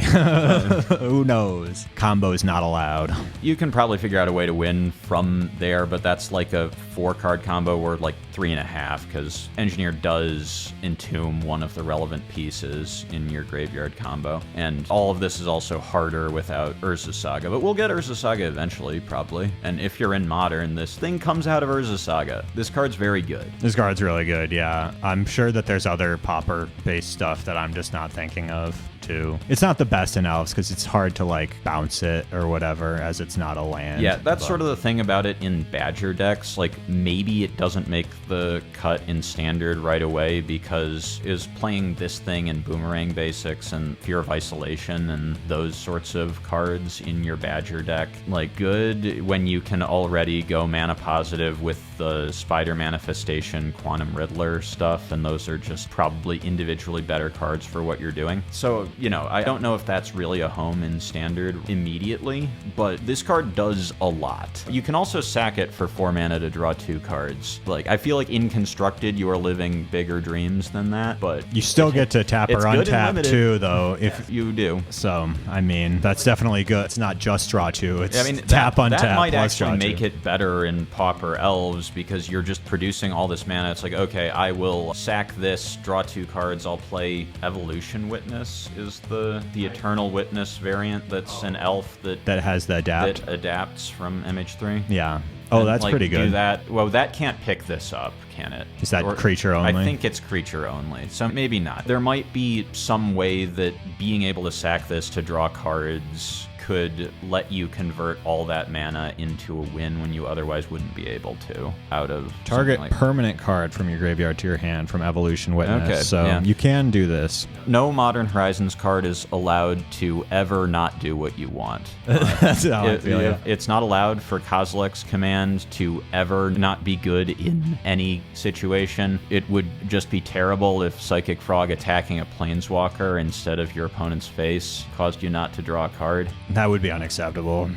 Who knows? Combo's not allowed. You can probably figure out a way to win from there, but that's like a 4-card combo or like 3.5, because Engineer does entomb one of the relevant pieces in your graveyard combo. And all of this is also harder without Urza Saga, but we'll get Urza Saga eventually, probably. And if you're in Modern, this thing comes out of Urza Saga. This card's very good. This card's really good, yeah. I'm sure that there's other popper-based stuff that I'm just not thinking of, too. It's not the best in Elves, because it's hard to, like, bounce it or whatever, as it's not a land. Yeah, that's sort of the thing about it in Badger decks. Like, maybe it doesn't make the cut in Standard right away, because is playing this thing in Boomerang Basics and Fear of Isolation and those sorts of cards in your Badger deck, like, good when you can already go mana positive with the Spider Manifestation, Quantum Riddler stuff, and those are just probably individually better cards for what you're doing. So, you know, I don't know if that's really a home in Standard immediately, but this card does a lot. You can also sack it for 4 mana to draw 2 cards. Like, I feel like in Constructed, you are living bigger dreams than that, but... You still get to tap or untap, too, though, if you do. So, I mean, that's definitely good. It's not just draw 2, it's tap, untap, that might plus actually draw make 2. it better in Pauper Elves, because you're just producing all this mana. It's like, okay, I will sack this, draw 2 cards, I'll play Evolution Witness, is the Eternal Witness variant that's an elf that has the adapt. That adapts from MH3. Yeah. Oh, and, that's like, pretty good. Do that. Well, that can't pick this up, can it? Is that creature only? I think it's creature only, so maybe not. There might be some way that being able to sack this to draw cards could let you convert all that mana into a win when you otherwise wouldn't be able to out of target like permanent card from your graveyard to your hand from Evolution Witness. Okay, so yeah. you can do this. No Modern Horizons card is allowed to ever not do what you want. That's how I feel. Yeah. It's not allowed for Kozilek's command to ever not be good in any situation. It would just be terrible if Psychic Frog attacking a Planeswalker instead of your opponent's face caused you not to draw a card. That would be unacceptable.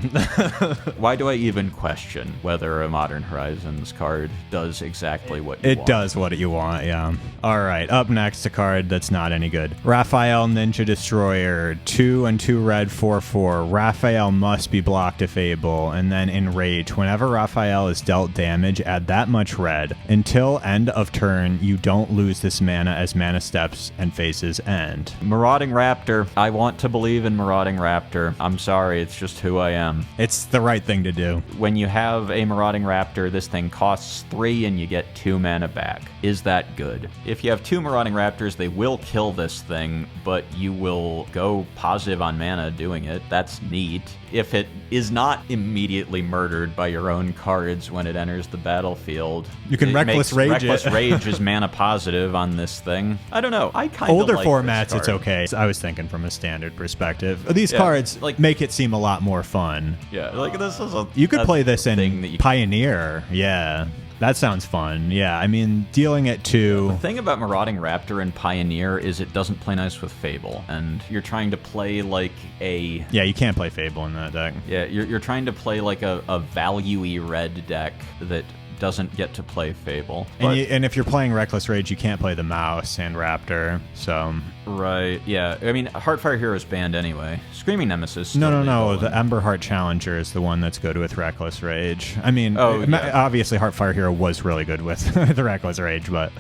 Why do I even question whether a Modern Horizons card does exactly what you want? It does what you want, yeah. All right, up next, a card that's not any good. Raphael, Ninja Destroyer, 2 and 2 red, 4/4. Raphael must be blocked if able, and then Enrage. Whenever Raphael is dealt damage, add that much red. Until end of turn, you don't lose this mana as mana steps and phases end. Marauding Raptor. I want to believe in Marauding Raptor. I'm sorry, it's just who I am. It's the right thing to do. When you have a Marauding Raptor, this thing costs 3 and you get 2 mana back. Is that good? If you have 2 Marauding Raptors, they will kill this thing, but you will go positive on mana doing it. That's neat. If it is not immediately murdered by your own cards when it enters the battlefield, you can Reckless Rage Reckless Rage is mana positive on this thing. I don't know. I kind of older like formats, this it's card. okay. I was thinking from a Standard perspective. These cards like make it seem a lot more fun. Yeah, like this is a you could play this in that you Pioneer. Yeah. That sounds fun. Yeah, I mean, dealing it to... The thing about Marauding Raptor and Pioneer is it doesn't play nice with Fable, and you're trying to play like a... Yeah, you can't play Fable in that deck. Yeah, you're trying to play like a value-y red deck that doesn't get to play Fable. And if you're playing Reckless Rage, you can't play the Mouse and Raptor, so... Right, yeah. I mean, Heartfire Hero is banned anyway. Screaming Nemesis... No. The Emberheart Challenger is the one that's good with Reckless Rage. I mean, obviously Heartfire Hero was really good with the Reckless Rage, but...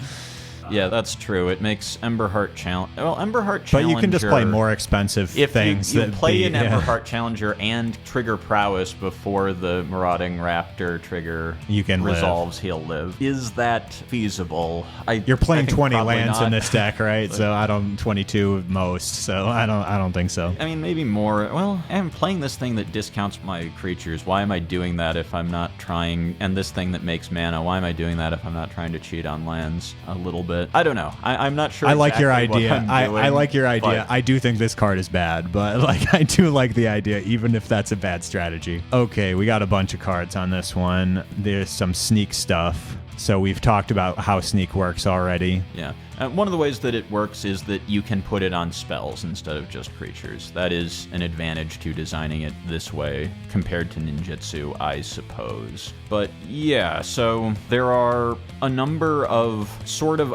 Yeah, that's true. It makes Emberheart Challenge... Well, Emberheart Challenger... But you can just play more expensive things. If you play an Emberheart Challenger and trigger Prowess before the Marauding Raptor trigger resolves, he'll live. Is that feasible? You're playing 20 probably lands not. in this deck, right? So I don't 22 most. So I don't think so. I mean, maybe more. Well, I'm playing this thing that discounts my creatures. Why am I doing that if I'm not trying? And this thing that makes mana. Why am I doing that if I'm not trying to cheat on lands a little bit? bit. I don't know. I'm not sure. I like your exactly idea. what I'm doing, I like your idea. but- I do think this card is bad, but like I do like the idea, even if that's a bad strategy. Okay, we got a bunch of cards on this one. There's some sneak stuff. So we've talked about how sneak works already. Yeah. One of the ways that it works is that you can put it on spells instead of just creatures. That is an advantage to designing it this way compared to ninjutsu, I suppose. But yeah, so there are a number of sort of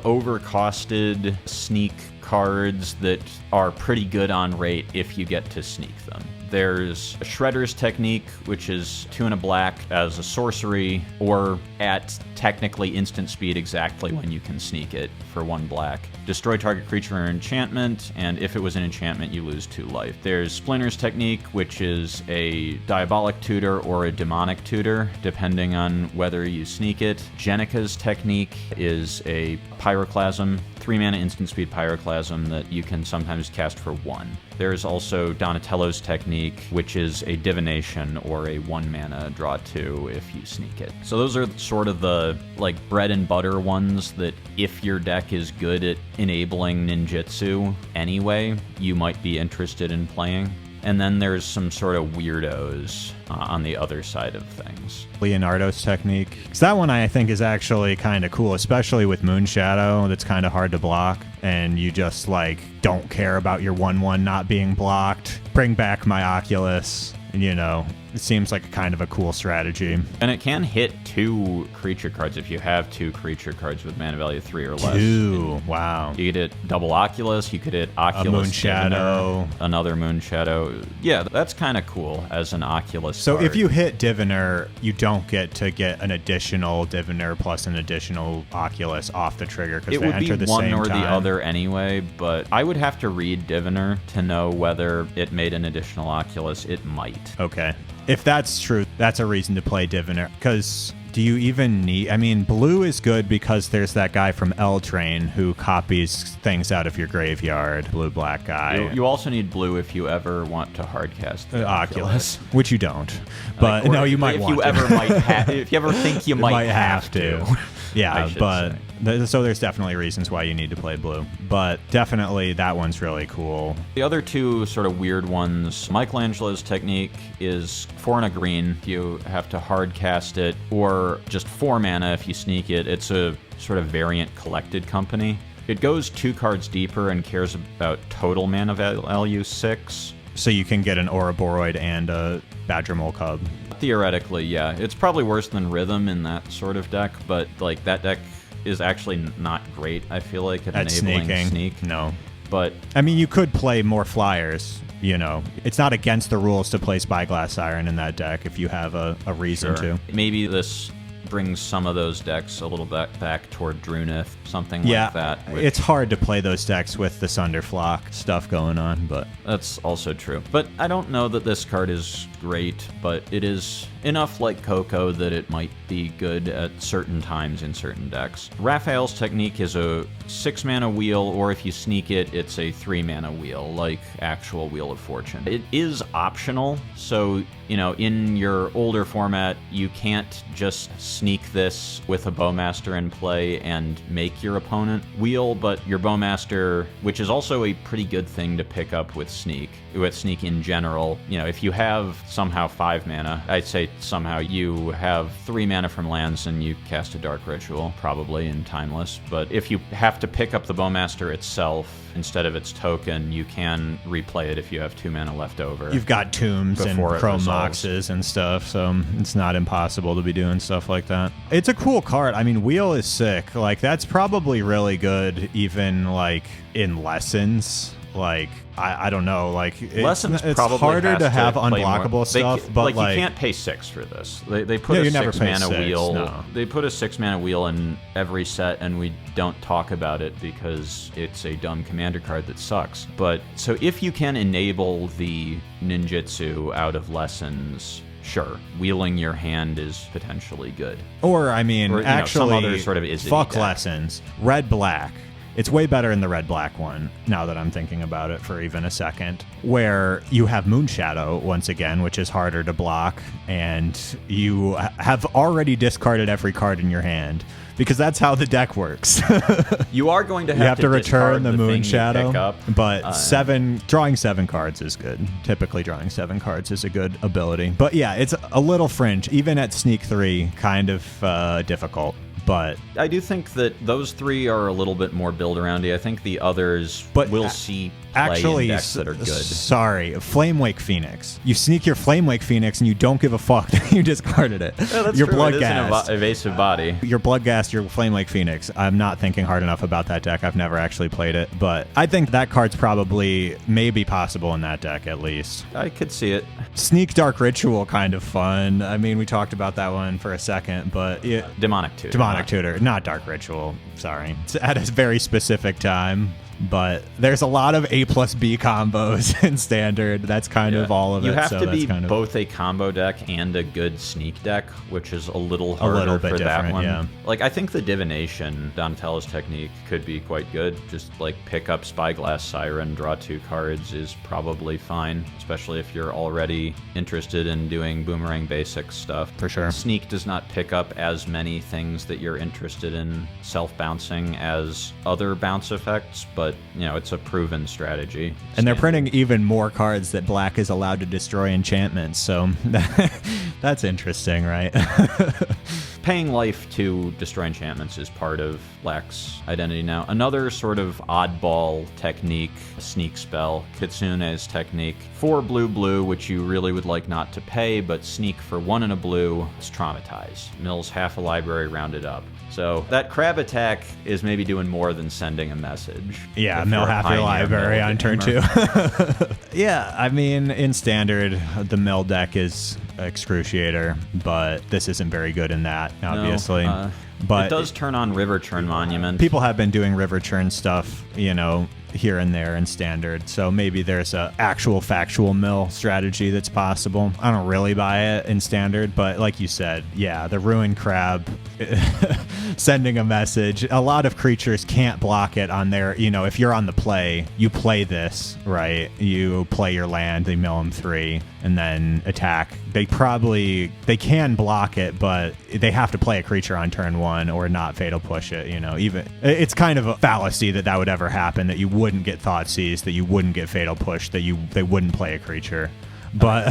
overcosted sneak cards that are pretty good on rate if you get to sneak them. There's a Shredder's Technique, which is 2 and a black as a sorcery, or at technically instant speed exactly when you can sneak it for 1 black. Destroy target creature or enchantment, and if it was an enchantment, you lose 2 life. There's Splinter's Technique, which is a diabolic tutor or a demonic tutor, depending on whether you sneak it. Genghis Technique is a pyroclasm, 3 mana instant speed pyroclasm that you can sometimes cast for 1. There's also Donatello's Technique, which is a divination or a 1 mana draw 2 if you sneak it. So those are sort of the like bread and butter ones that if your deck is good at enabling ninjutsu anyway, you might be interested in playing. And then there's some sort of weirdos on the other side of things. Leonardo's Technique. So that one I think is actually kind of cool, especially with Moonshadow. That's kind of hard to block. And you just like don't care about your 1/1 not being blocked. Bring back my Oculus. You know, it seems like kind of a cool strategy. And it can hit 2 creature cards if you have 2 creature cards with mana value 3 or less. 2, wow. You could hit double Oculus, you could hit Oculus Moonshadow. Diviner, another Moonshadow. Yeah, that's kind of cool as an Oculus So card. if you hit Diviner, you don't get to get an additional Diviner plus an additional Oculus off the trigger because it they would be enter the one same or time. the other anyway, but I would have to read Diviner to know whether it made an additional Oculus. It might. Okay. If that's true, that's a reason to play Diviner. Because do you even need... I mean, blue is good because there's that guy from L-Train who copies things out of your graveyard. Blue-black guy. You also need blue if you ever want to hardcast the Oculus. Which you don't. But Like, or no, you might if want you to. ever might if you ever think you might have to. Yeah, should but say. so there's definitely reasons why you need to play blue. But definitely that one's really cool. The other 2 sort of weird ones, Michelangelo's Technique is 4 and a green. You have to hard cast it, or just 4 mana if you sneak it. It's a sort of variant collected company. It goes 2 cards deeper and cares about total mana value 6. So you can get an Ouroboros and a Badger Mole Cub. Theoretically, yeah. It's probably worse than Rhythm in that sort of deck, but like that deck is actually not great, I feel like, at enabling sneaking. sneak. No. But I mean, you could play more flyers, you know. It's not against the rules to play Spyglass Siren in that deck if you have a reason to. maybe this brings some of those decks a little bit back toward Drunith, something like that. which- It's hard to play those decks with the Sunderflock stuff going on, but... That's also true. But I don't know that this card is great, but it is enough like Coco that it might be good at certain times in certain decks. Raphael's Technique is a 6 mana wheel, or if you sneak it, it's a 3 mana wheel, like actual Wheel of Fortune. It is optional, so, you know, in your older format, you can't just sneak this with a Bowmaster in play and make your opponent wheel, but your Bowmaster, which is also a pretty good thing to pick up with Sneak in general, you know, if you have somehow 5 mana, I'd say somehow you have 3 mana from lands and you cast a Dark Ritual, probably in Timeless, but if you have to pick up the Bowmaster itself instead of its token, you can replay it if you have 2 mana left over. You've got Tombs and Before it Chrome resolves. Moxes and stuff, so it's not impossible to be doing stuff like that. It's a cool card. I mean, Wheel is sick. Like, that's probably really good even, like, in Lessons. Like, I don't know, like Lessons it's probably harder has to have play more. unblockable stuff, but you can't pay 6 for this. They put No, a you never 6 pay mana 6, wheel. no. They put a 6 mana wheel in every set, and we don't talk about it because it's a dumb commander card that sucks. But so if you can enable the ninjutsu out of Lessons, sure, wheeling your hand is potentially good. Or I mean, Or, you know, actually, some other sort of is-y fuck deck. Lessons. Red black. It's way better in the red-black one, now that I'm thinking about it for even a second, where you have Moonshadow once again, which is harder to block, and you have already discarded every card in your hand. Because that's how the deck works. You are going to you have to return the Moonshadow, but drawing 7 cards is good. Typically drawing 7 cards is a good ability. But yeah, it's a little fringe. Even at Sneak 3, kind of difficult. But I do think that those 3 are a little bit more build-aroundy. I think the others will see play in decks that are good. Sorry, Flamewake Phoenix. You sneak your Flamewake Phoenix and you don't give a fuck that you discarded it. Yeah, that's your true. Blood it gas. Is an evasive body. Your Bloodghast, your Flamewake Phoenix. I'm not thinking hard enough about that deck. I've never actually played it, but I think that card's probably maybe possible in that deck at least. I could see it. Sneak Dark Ritual, kind of fun. I mean, we talked about that one for a second, but Demonic Tutor. Demonic Tutor, not Dark Ritual. Sorry. It's at a very specific time. But there's a lot of A plus B combos in Standard. That's kind of all of it. You have to be both a combo deck and a good sneak deck, which is a little harder for that one. Yeah. Like, I think the Divination, Donatello's technique, could be quite good. Just, like, pick up Spyglass Siren, draw 2 cards is probably fine, especially if you're already interested in doing Boomerang Basics stuff. For sure. Sneak does not pick up as many things that you're interested in self-bouncing as other bounce effects, but you know, it's a proven strategy. And they're printing even more cards that black is allowed to destroy enchantments, so that's interesting, right? Paying life to destroy enchantments is part of black's identity now. Another sort of oddball technique, sneak spell, Kitsune's technique. 4 blue, which you really would like not to pay, but sneak for 1 and a blue is Traumatize. Mills half a library rounded up. So that crab attack is maybe doing more than sending a message. Yeah, mill half your library on turn 2. Yeah, I mean, in Standard, the mill deck is Excruciator, but this isn't very good in that, obviously. But it does turn on River Churn Monument. People have been doing River Churn stuff, you know, here and there in Standard, so maybe there's a actual factual mill strategy that's possible. I don't really buy it in Standard, but like you said, yeah, the Ruined Crab sending a message. A lot of creatures can't block it on their, you know, if you're on the play, you play this, right? You play your land, they mill them 3, and then attack. They can block it, but they have to play a creature on turn 1 or not fatal push it, you know. Even it's kind of a fallacy that would ever happen, that you wouldn't get Thoughtseize, that you wouldn't get fatal push, that they wouldn't play a creature. But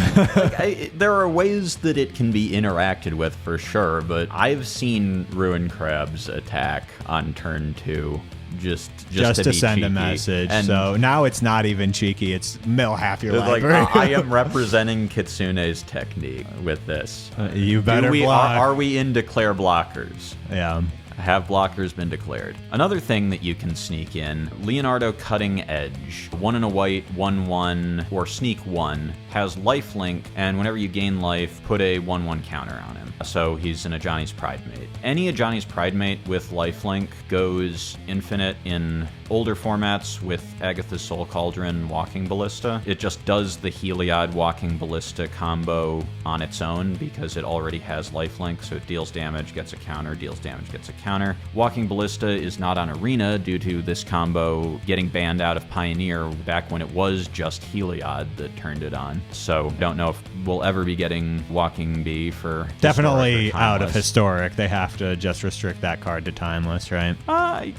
there are ways that it can be interacted with for sure, but I've seen Ruined Crabs attack on turn 2 just to send cheeky. A message. And so now it's not even cheeky, it's mill half your library. Like, I am representing Kitsune's technique with this. You better block. Are we in declare blockers? Yeah. Have blockers been declared? Another thing that you can sneak in, Leonardo Cutting Edge. 1 and a white, 1/1, or sneak 1, has lifelink, and whenever you gain life, put a 1/1 counter on him. So he's an Ajani's Pridemate. Any Ajani's Pridemate with lifelink goes infinite in older formats with Agatha's Soul Cauldron Walking Ballista. It just does the Heliod Walking Ballista combo on its own because it already has lifelink, so it deals damage, gets a counter, deals damage, gets a counter. Walking Ballista is not on Arena due to this combo getting banned out of Pioneer back when it was just Heliod that turned it on. So don't know if we'll ever be getting Walking Bee for definitely out of Historic. They have to just restrict that card to Timeless, right?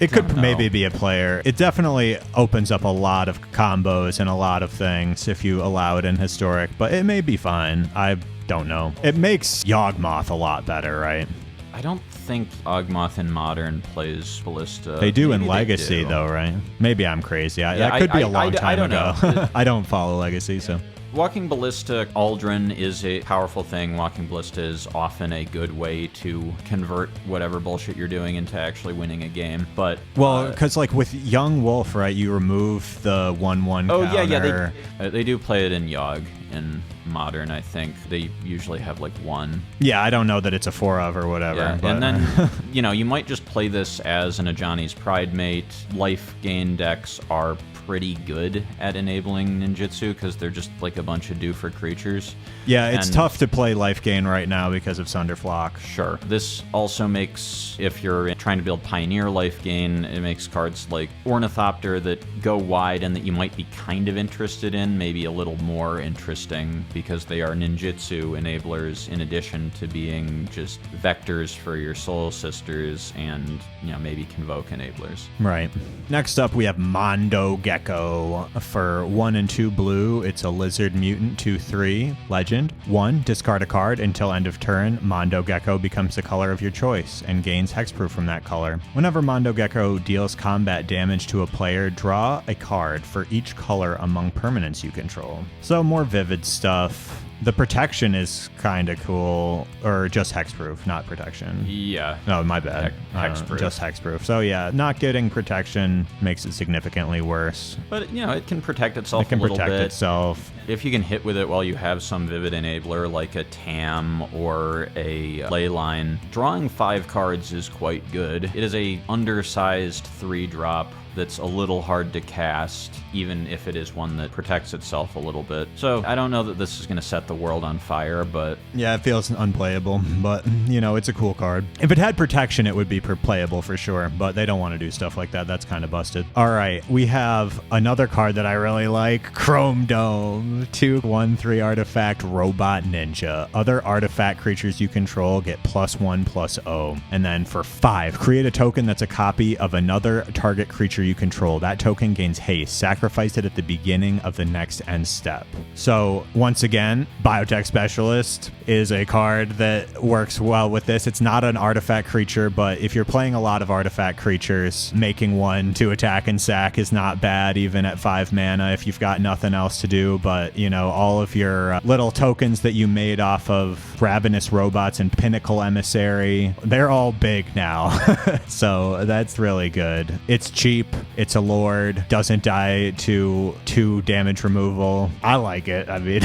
It could maybe be a player. It definitely opens up a lot of combos and a lot of things if you allow it in Historic, but it may be fine. I don't know. It makes Yawgmoth a lot better, right? I don't think Yawgmoth in Modern plays Ballista. They do in Legacy, though, right? Maybe I'm crazy. That could be a long time ago. I don't follow Legacy, so... Walking Ballista Aldrin is a powerful thing. Walking Ballista is often a good way to convert whatever bullshit you're doing into actually winning a game. But well, because like with Young Wolf, right, you remove the 1/1 counter. Yeah, they do play it in Yawg. in Modern, I think. They usually have like one. Yeah, I don't know that it's a 4 of or whatever. Yeah, but... and then, you might just play this as an Ajani's Pride mate. Life gain decks are pretty good at enabling ninjutsu because they're just like a bunch of do-for creatures. Yeah, it's tough to play life gain right now because of Sunderflock. Sure. This also makes, if you're trying to build Pioneer life gain, it makes cards like Ornithopter that go wide and that you might be kind of interested in, maybe a little more interesting because they are ninjutsu enablers in addition to being just vectors for your soul sisters and, maybe convoke enablers. Right. Next up, we have Mondo Gecko. For 1 and 2 blue, it's a lizard mutant 2/3 legend. 1, discard a card until end of turn. Mondo Gecko becomes the color of your choice and gains hexproof from that color. Whenever Mondo Gecko deals combat damage to a player, draw a card for each color among permanents you control. So more vivid stuff. The protection is kind of cool, or just hexproof, not protection. Yeah. No, my bad. Hexproof. Just hexproof. So yeah, not getting protection makes it significantly worse. But, it can protect itself It can a little protect bit. itself. If you can hit with it while you have some vivid enabler like a TAM or a Leyline, drawing 5 cards is quite good. It is a undersized 3-drop that's a little hard to cast, even if it is one that protects itself a little bit. So I don't know that this is going to set the world on fire, but... Yeah, it feels unplayable, but, it's a cool card. If it had protection, it would be playable for sure, but they don't want to do stuff like that. That's kind of busted. All right, we have another card that I really like, Chrome Dome. 2/1/3 artifact robot ninja. Other artifact creatures you control get +1/+0. And then for 5, create a token that's a copy of another target creature you control. That token gains haste. Sacrifice it at the beginning of the next end step. So once again, Biotech Specialist is a card that works well with this. It's not an artifact creature, but if you're playing a lot of artifact creatures, making one to attack and sack is not bad, even at 5 mana if you've got nothing else to do. But, all of your little tokens that you made off of Ravenous Robots and Pinnacle Emissary, they're all big now. So that's really good. It's cheap. It's a Lord. Doesn't die to 2 damage removal. I like it. I mean...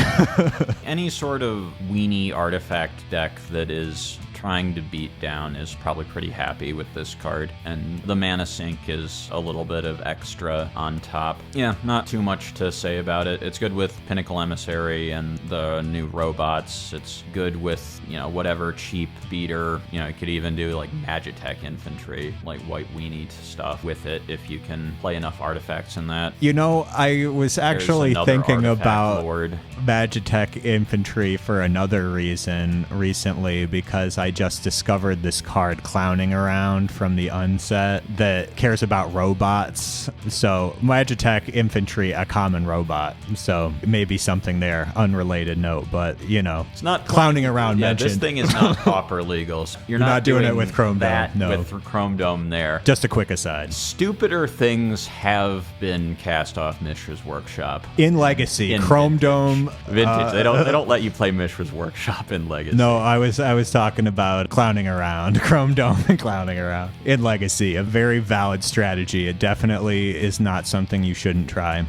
Any sort of weenie artifact deck that is trying to beat down is probably pretty happy with this card, and the mana sink is a little bit of extra on top. Yeah, not too much to say about it. It's good with Pinnacle Emissary and the new robots. It's good with, whatever cheap beater. You could even do like Magitech Infantry, like white weenie stuff with it if you can play enough artifacts in that. I was actually thinking about Lord. Magitech Infantry for another reason recently, because I just discovered this card Clowning Around from the unset that cares about robots. So Magitech Infantry, a common robot. So maybe something there, unrelated note, but it's not Clowning Around mentioned. This thing is not pauper legal. So you're not doing it with Chrome Dome. No. With Chrome Dome there. Just a quick aside. Stupider things have been cast off Mishra's Workshop. In Legacy, Chrome Dome. Vintage. They don't let you play Mishra's Workshop in Legacy. No, I was talking about Clowning Around, Chrome Dome and Clowning Around. In Legacy, a very valid strategy. It definitely is not something you shouldn't try.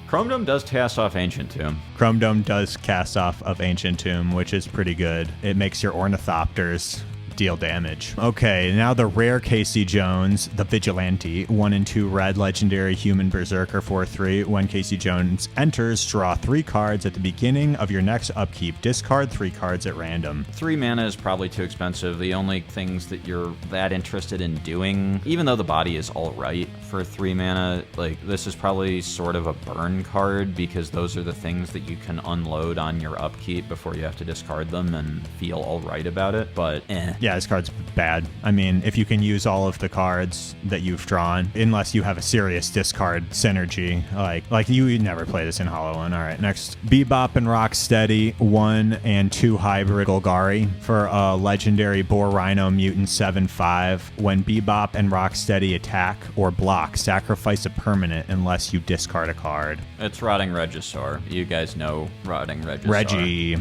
Chrome Dome does cast off Ancient Tomb. Chrome Dome does cast off of Ancient Tomb, which is pretty good. It makes your Ornithopters deal damage. Okay, now the rare Casey Jones, the Vigilante, 1 and 2 red legendary human berserker 4/3. When Casey Jones enters, draw 3 cards at the beginning of your next upkeep. Discard 3 cards at random. 3 mana is probably too expensive. The only things that you're that interested in doing, even though the body is all right for 3 mana, like this is probably sort of a burn card because those are the things that you can unload on your upkeep before you have to discard them and feel all right about it. But Yeah, this card's bad. I mean, if you can use all of the cards that you've drawn, unless you have a serious discard synergy, like you never play this in Hollow One. All right, next. Bebop and Rocksteady, 1 and 2 hybrid Golgari for a legendary Boar Rhino mutant 7/5. When Bebop and Rocksteady attack or block, sacrifice a permanent unless you discard a card. It's Rotting Regisaur. You guys know Rotting Regisaur. Reggie.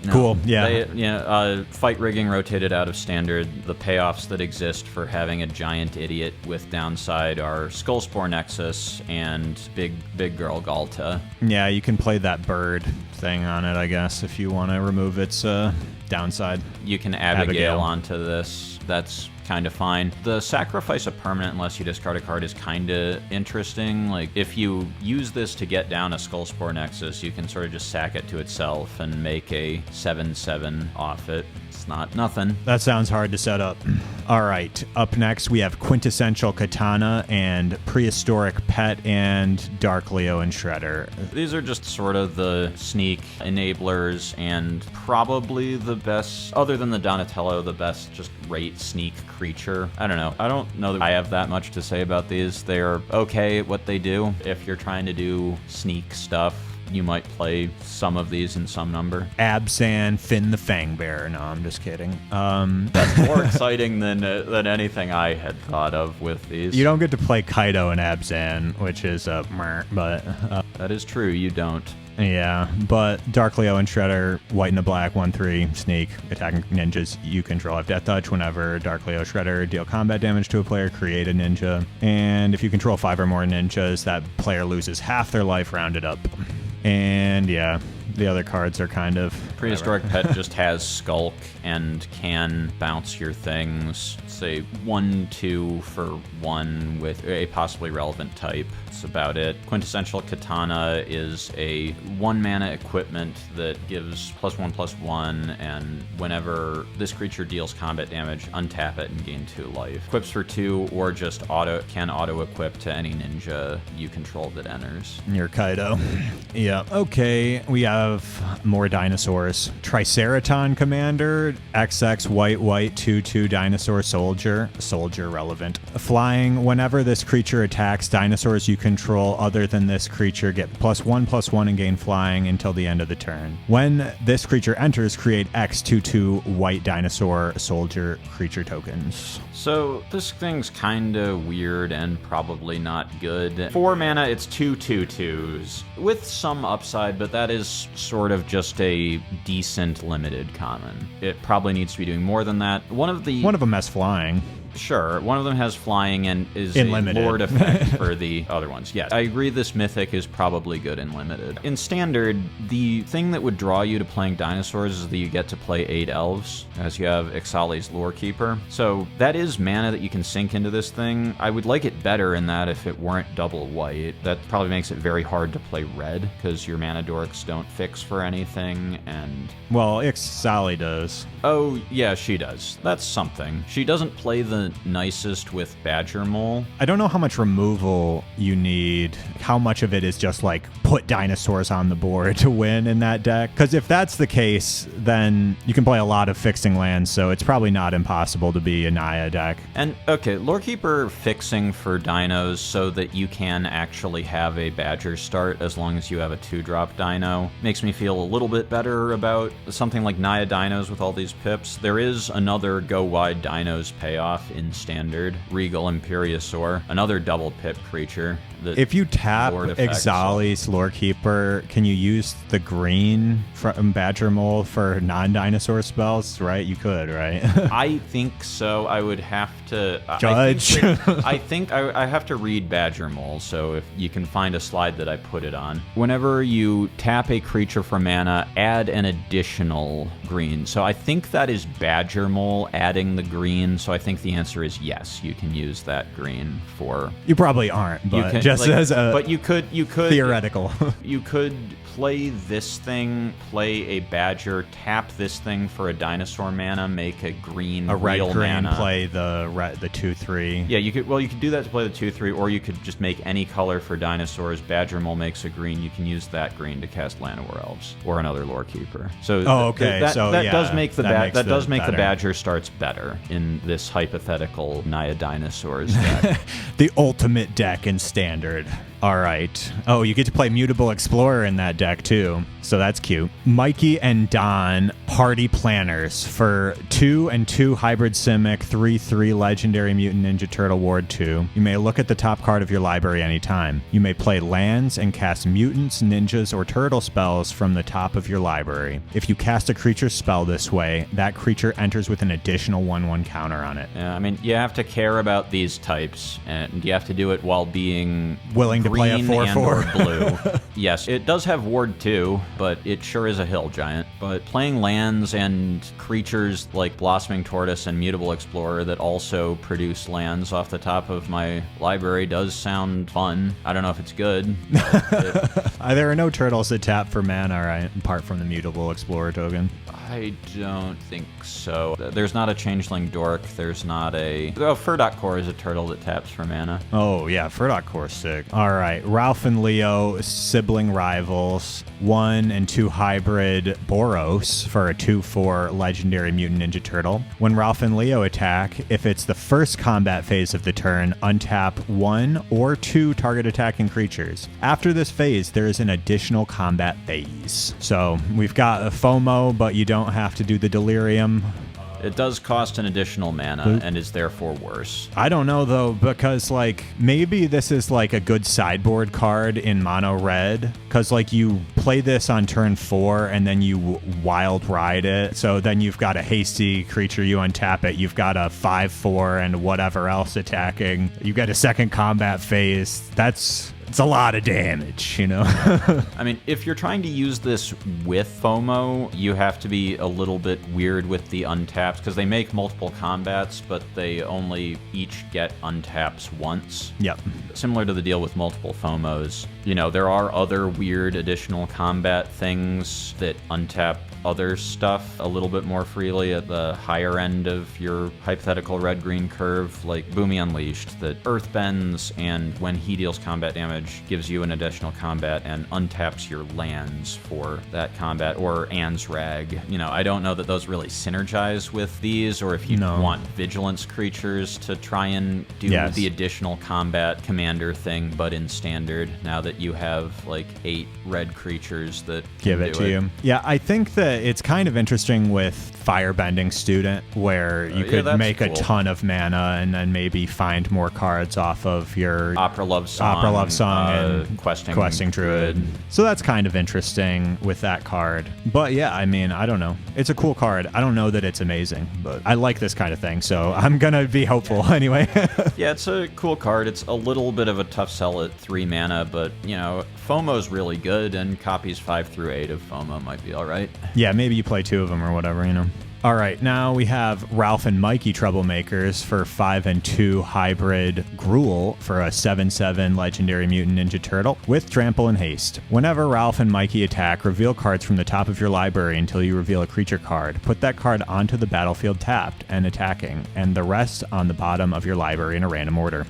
No. Cool, yeah. Fight rigging rotated out of standard. The payoffs that exist for having a giant idiot with downside are Skullspore Nexus and Big Girl Galta. Yeah, you can play that bird thing on it, I guess, if you want to remove its downside. You can Abigail onto this. That's kind of fine. The sacrifice a permanent unless you discard a card is kind of interesting. Like, if you use this to get down a Skullspore Nexus, you can sort of just sack it to itself and make a 7/7 off it. It's not nothing. That sounds hard to set up. All right, up next we have Quintessential Katana and Prehistoric Pet and Dark Leo and Shredder. These are just sort of the sneak enablers and probably the best, other than the Donatello, the best just rate sneak creature. I don't know. I don't know that I have that much to say about these. They're okay at what they do. If you're trying to do sneak stuff, you might play some of these in some number. Abzan, Finn the Fangbearer. No, I'm just kidding. That's more exciting than anything I had thought of with these. You don't get to play Kaido and Abzan, which is but that is true. You don't. Yeah, but Dark Leo and Shredder, white and a black, 1/3, sneak, attacking ninjas. You control have Death Touch. Whenever Dark Leo Shredder deal combat damage to a player, create a ninja. And if you control 5 or more ninjas, that player loses half their life rounded up. And yeah, the other cards are kind of... Prehistoric Pet just has Skulk and can bounce your things. Say 1/2 for 1 with a possibly relevant type. That's about it. Quintessential Katana is a 1-mana equipment that gives +1/+1, and whenever this creature deals combat damage, untap it and gain 2 life. Equips for 2 or just can auto-equip to any ninja you control that enters. Your Kaido. Yeah. Okay, we have more dinosaurs. Triceraton Commander, XX white 2/2 dinosaur soldier relevant. Flying, whenever this creature attacks dinosaurs you control other than this creature get +1/+1 and gain flying until the end of the turn. When this creature enters, create X 2/2 white dinosaur soldier creature tokens. So this thing's kinda weird and probably not good. 4 mana, it's 2 2/2s with some upside, but that is sort of just a decent limited common. It probably needs to be doing more than that. One of them has flying. Sure, one of them has flying and is a lord effect for the other ones. Yes, I agree this mythic is probably good in limited. In standard, the thing that would draw you to playing dinosaurs is that you get to play 8 elves, as you have Ixali's Lorekeeper. So that is mana that you can sink into this thing. I would like it better in that if it weren't double white. That probably makes it very hard to play red, because your mana dorks don't fix for anything, and... Well, Ixali does. Oh, yeah, she does. That's something. She doesn't play the nicest with Badger Mole. I don't know how much removal you need, how much of it is just like put dinosaurs on the board to win in that deck. Because if that's the case, then you can play a lot of fixing lands, so it's probably not impossible to be a Naya deck. And okay, Lorekeeper fixing for dinos so that you can actually have a Badger start as long as you have a 2-drop dino makes me feel a little bit better about something like Naya dinos with all these pips. There is another go wide dinos payoff in standard, Regal Imperiosaur, another double pip creature. If you tap Ixali's Lorekeeper, can you use the green from Badger Mole for non-dinosaur spells? Right? You could, right? I think so. I would have to... Judge. I think I have to read Badger Mole, so if you can find a slide that I put it on. Whenever you tap a creature for mana, add an additional green. So I think that is Badger Mole adding the green, so I think the answer is yes, you can use that green for... You probably aren't, but just as a... But you could theoretical. You could play this thing, play a Badger, tap this thing for a dinosaur mana, make a green, a red real green, mana. play the 2/3. Yeah, you could do that to play the 2/3, or you could just make any color for dinosaurs. Badger Mole makes a green. You can use that green to cast Llanowar Elves or another Lorekeeper. So that does make the Badger starts better in this hypothetical Naya Dinosaurs deck. The ultimate deck in standard. All right. Oh, you get to play Mutable Explorer in that deck too. So that's cute. Mikey and Don, Party Planners for 2 and 2 Hybrid Simic, 3/3 Legendary Mutant Ninja Turtle Ward 2. You may look at the top card of your library anytime. You may play lands and cast mutants, ninjas, or turtle spells from the top of your library. If you cast a creature spell this way, that creature enters with an additional 1/1 counter on it. Yeah, I mean, you have to care about these types, and you have to do it while being willing to play a 4/4 and or blue. Yes, it does have Ward 2, but it sure is a hill giant. But playing lands and creatures like Blossoming Tortoise and Mutable Explorer that also produce lands off the top of my library does sound fun. I don't know if it's good. There are no turtles that tap for mana, right? Apart from the Mutable Explorer token. I don't think so. There's not a Changeling Dork. There's not a... Oh, Furdok Core is a turtle that taps for mana. Oh, yeah. Furdok Core's sick. All right. Ralph and Leo, Sibling Rivals. 1 and 2 Hybrid Boros for a 2/4 Legendary Mutant Ninja Turtle. When Ralph and Leo attack, if it's the first combat phase of the turn, untap 1 or 2 target attacking creatures. After this phase, there is an additional combat phase. So we've got a FOMO, but you don't have to do the Delirium. It does cost an additional mana and is therefore worse. I don't know, though, because, like, maybe this is, like, a good sideboard card in mono red, because, like, you play this on turn 4 and then you wild ride it, so then you've got a hasty creature, you untap it, you've got a 5/4 and whatever else attacking, you get a second combat phase. It's a lot of damage, you know? I mean, if you're trying to use this with FOMO, you have to be a little bit weird with the untaps, because they make multiple combats, but they only each get untaps once. Yep. Similar to the deal with multiple FOMOs. You know, there are other weird additional combat things that untap other stuff a little bit more freely at the higher end of your hypothetical red-green curve, like Boomy Unleashed, that earth bends, and when he deals combat damage, gives you an additional combat and untaps your lands for that combat, or Ansrag. You know, I don't know that those really synergize with these, or if you want Vigilance creatures to try and do the additional combat commander thing, but in standard, now that you have like 8 red creatures that give it to you. Yeah, I think that it's kind of interesting with Firebending Student, where you could make a ton of mana and then maybe find more cards off of your Opera Love Song and Questing Druid. So that's kind of interesting with that card. But yeah, I mean, I don't know. It's a cool card. I don't know that it's amazing, but I like this kind of thing, so I'm gonna be hopeful anyway. Yeah, it's a cool card. It's a little bit of a tough sell at 3 mana, but, you know, FOMO's really good, and copies 5 through 8 of FOMO might be all right. Yeah, maybe you play 2 of them or whatever, you know. All right, now we have Ralph and Mikey Troublemakers for 5 and 2 Hybrid Gruul for a 7/7 Legendary Mutant Ninja Turtle with Trample and Haste. Whenever Ralph and Mikey attack, reveal cards from the top of your library until you reveal a creature card. Put that card onto the battlefield tapped and attacking, and the rest on the bottom of your library in a random order.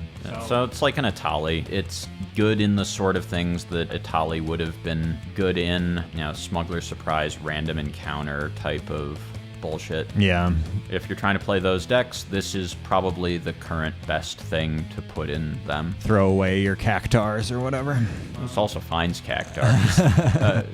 So it's like an Atali. It's good in the sort of things that Atali would have been good in, you know, Smuggler's Surprise, random encounter type of bullshit. Yeah. If you're trying to play those decks, this is probably the current best thing to put in them. Throw away your Cactars or whatever. This also finds Cactars.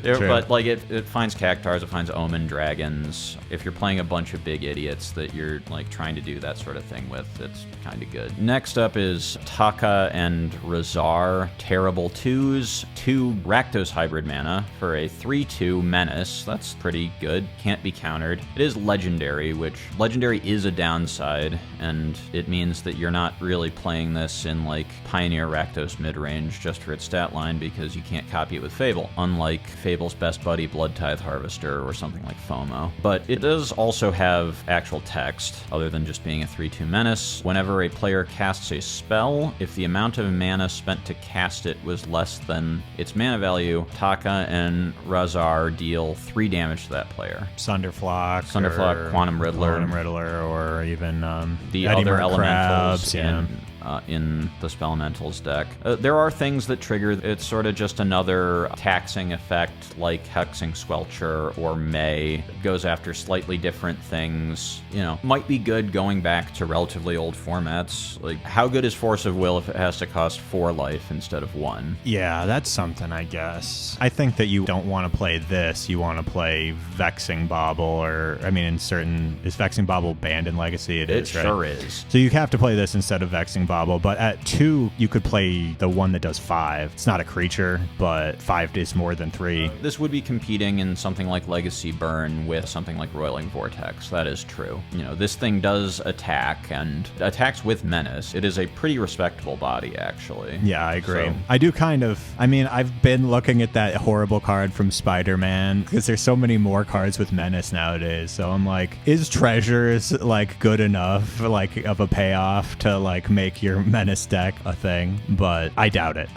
But like it finds Cactars, it finds Omen Dragons. If you're playing a bunch of big idiots that you're like trying to do that sort of thing with, it's kind of good. Next up is Taka and Razar, Terrible 2s, 2 Rakdos hybrid mana for a 3/2 Menace. That's pretty good. Can't be countered. It is legendary, which legendary is a downside, and it means that you're not really playing this in like Pioneer Rakdos midrange just for its stat line, because you can't copy it with Fable, unlike Fable's best buddy Blood Tithe Harvester or something like FOMO. But it does also have actual text, other than just being a 3/2 Menace. Whenever a player casts a spell, if the amount of mana spent to cast it was less than its mana value, Taka and Razar deal 3 damage to that player. Sunderflock, Quantum Riddler, or even the Eddie other Merc elementals Crabs, in in the Spelementals deck. There are things that trigger. It's sort of just another taxing effect like Hexing Squelcher or May. It goes after slightly different things. You know, might be good going back to relatively old formats. Like, how good is Force of Will if it has to cost 4 life instead of 1? Yeah, that's something, I guess. I think that you don't want to play this. You want to play Vexing Bauble, or, I mean, is Vexing Bauble banned in Legacy? It is, right? It sure is. So you have to play this instead of Vexing Bauble, but at 2, you could play the one that does 5. It's not a creature, but 5 is more than 3. This would be competing in something like Legacy Burn with something like Roiling Vortex. That is true. You know, this thing does attack, and attacks with Menace. It is a pretty respectable body, actually. Yeah, I agree. So, I do kind of, I mean, I've been looking at that horrible card from Spider-Man, because there's so many more cards with Menace nowadays, so I'm like, is Treasures, like, good enough, like, of a payoff to, like, make your Menace deck a thing? But I doubt it.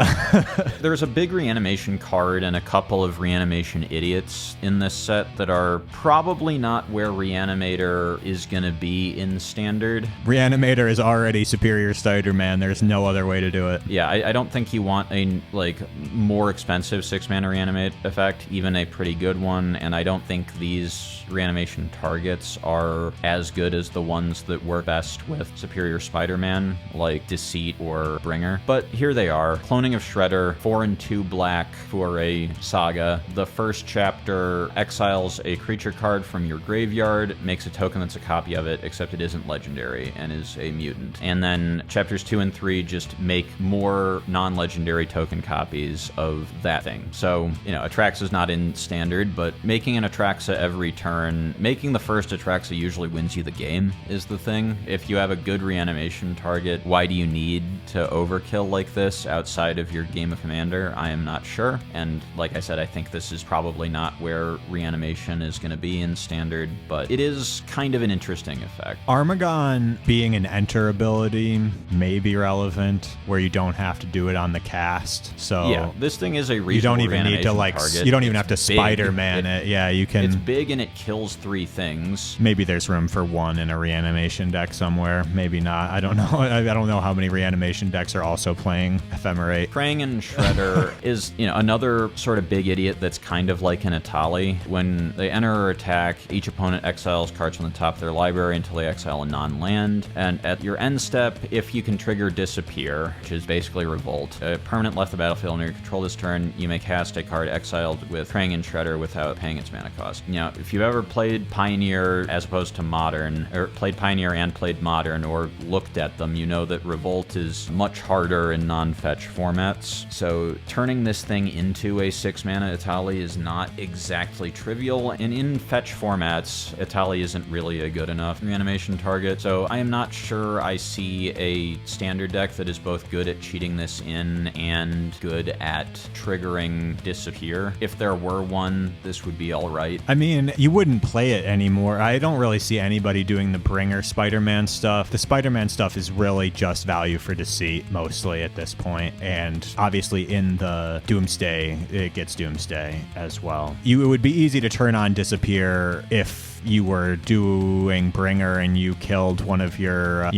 There's a big reanimation card and a couple of reanimation idiots in this set that are probably not where Reanimator is going to be in Standard. Reanimator is already superior Spider-Man. There's no other way to do it. Yeah, I don't think you want a, like, more expensive 6-mana reanimate effect, even a pretty good one, and I don't think these reanimation targets are as good as the ones that work best with superior Spider-Man, like Deceit or Bringer. But here they are. Cloning of Shredder, 4 and 2 black for a Saga. The first chapter exiles a creature card from your graveyard, makes a token that's a copy of it, except it isn't legendary and is a mutant. And then chapters 2 and 3 just make more non-legendary token copies of that thing. So, you know, Atraxa not in Standard, but making an Atraxa every turn, making the first Atraxa usually wins you the game is the thing. If you have a good reanimation target, why do you need to overkill like this outside of your game of Commander? I am not sure. And like I said, I think this is probably not where reanimation is going to be in Standard, but it is kind of an interesting effect. Armagon being an enter ability may be relevant, where you don't have to do it on the cast. So yeah, this thing is a reasonable you don't even need to, like, target. you don't even It's have to big. Spider-Man it. Yeah, you can. It's big and it kills 3 things. Maybe there's room for 1 in a reanimation deck somewhere. Maybe not. I don't know. I don't know how many reanimation decks are also playing Ephemerate. Krang and Shredder is, you know, another sort of big idiot that's kind of like an Atali. When they enter or attack, each opponent exiles cards from the top of their library until they exile a non-land. And at your end step, if you can trigger Disappear, which is basically Revolt, a permanent left the battlefield under your control this turn, you may cast a card exiled with Krang and Shredder without paying its mana cost. You know, if you've ever played Pioneer as opposed to Modern, or played Pioneer and played Modern, or looked at them, you know that Revolt is much harder in non-fetch formats. So turning this thing into a 6-mana Atali is not exactly trivial, and in fetch formats, Atali isn't really a good enough reanimation target. So I am not sure I see a Standard deck that is both good at cheating this in and good at triggering Disappear. If there were one, this would be all right. I mean, you wouldn't play it anymore. I don't really see anybody doing the Bringer Spider-Man stuff. The Spider-Man stuff is really just value for Deceit, mostly at this point. And obviously in the Doomsday, it gets Doomsday as well. It would be easy to turn on Disappear if you were doing Bringer and you killed one of your,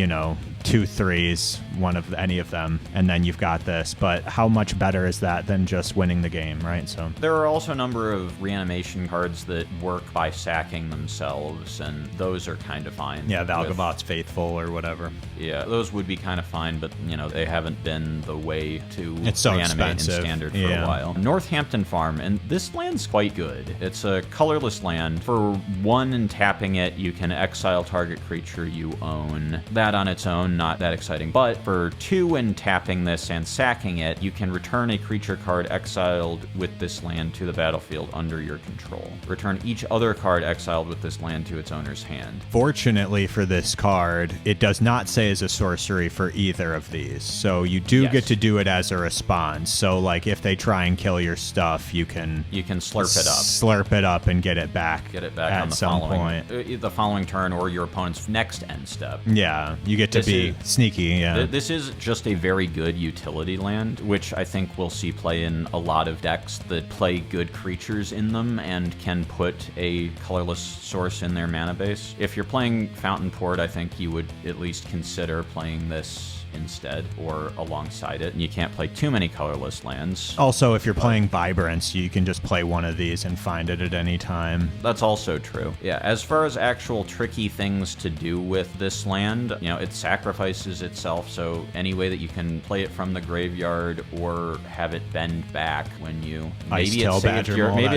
2/3s, one of any of them, and then you've got this. But how much better is that than just winning the game, right? So there are also a number of reanimation cards that work by sacking themselves, and those are kind of fine. Yeah, Valgavot's Faithful or whatever. Yeah, those would be kind of fine, but they haven't been the way to it's so reanimate expensive. in Standard for a while. Northampton Farm, and this land's quite good. It's a colorless land. For 1 and tapping it, you can exile target creature you own. That on its own, not that exciting. But for 2 and tapping this and sacking it, you can return a creature card exiled with this land to the battlefield under your control. Return each other card exiled with this land to its owner's hand. Fortunately for this card, it does not say as a sorcery for either of these. So you do get to do it as a response. So like if they try and kill your stuff, you can slurp it up. Slurp it up and get it back. Get it back at on the some following point. The following turn or your opponent's next end step. Yeah, you get to This be sneaky, yeah. This is just a very good utility land, which I think we'll see play in a lot of decks that play good creatures in them and can put a colorless source in their mana base. If you're playing Fountain Port, I think you would at least consider playing this instead or alongside it. And you can't play too many colorless lands. Also, if you're playing Vibrance, you can just play one of these and find it at any time. That's also true. Yeah, as far as actual tricky things to do with this land, you know, it sacrifices itself, so any way that you can play it from the graveyard or have it bend back when you... Maybe it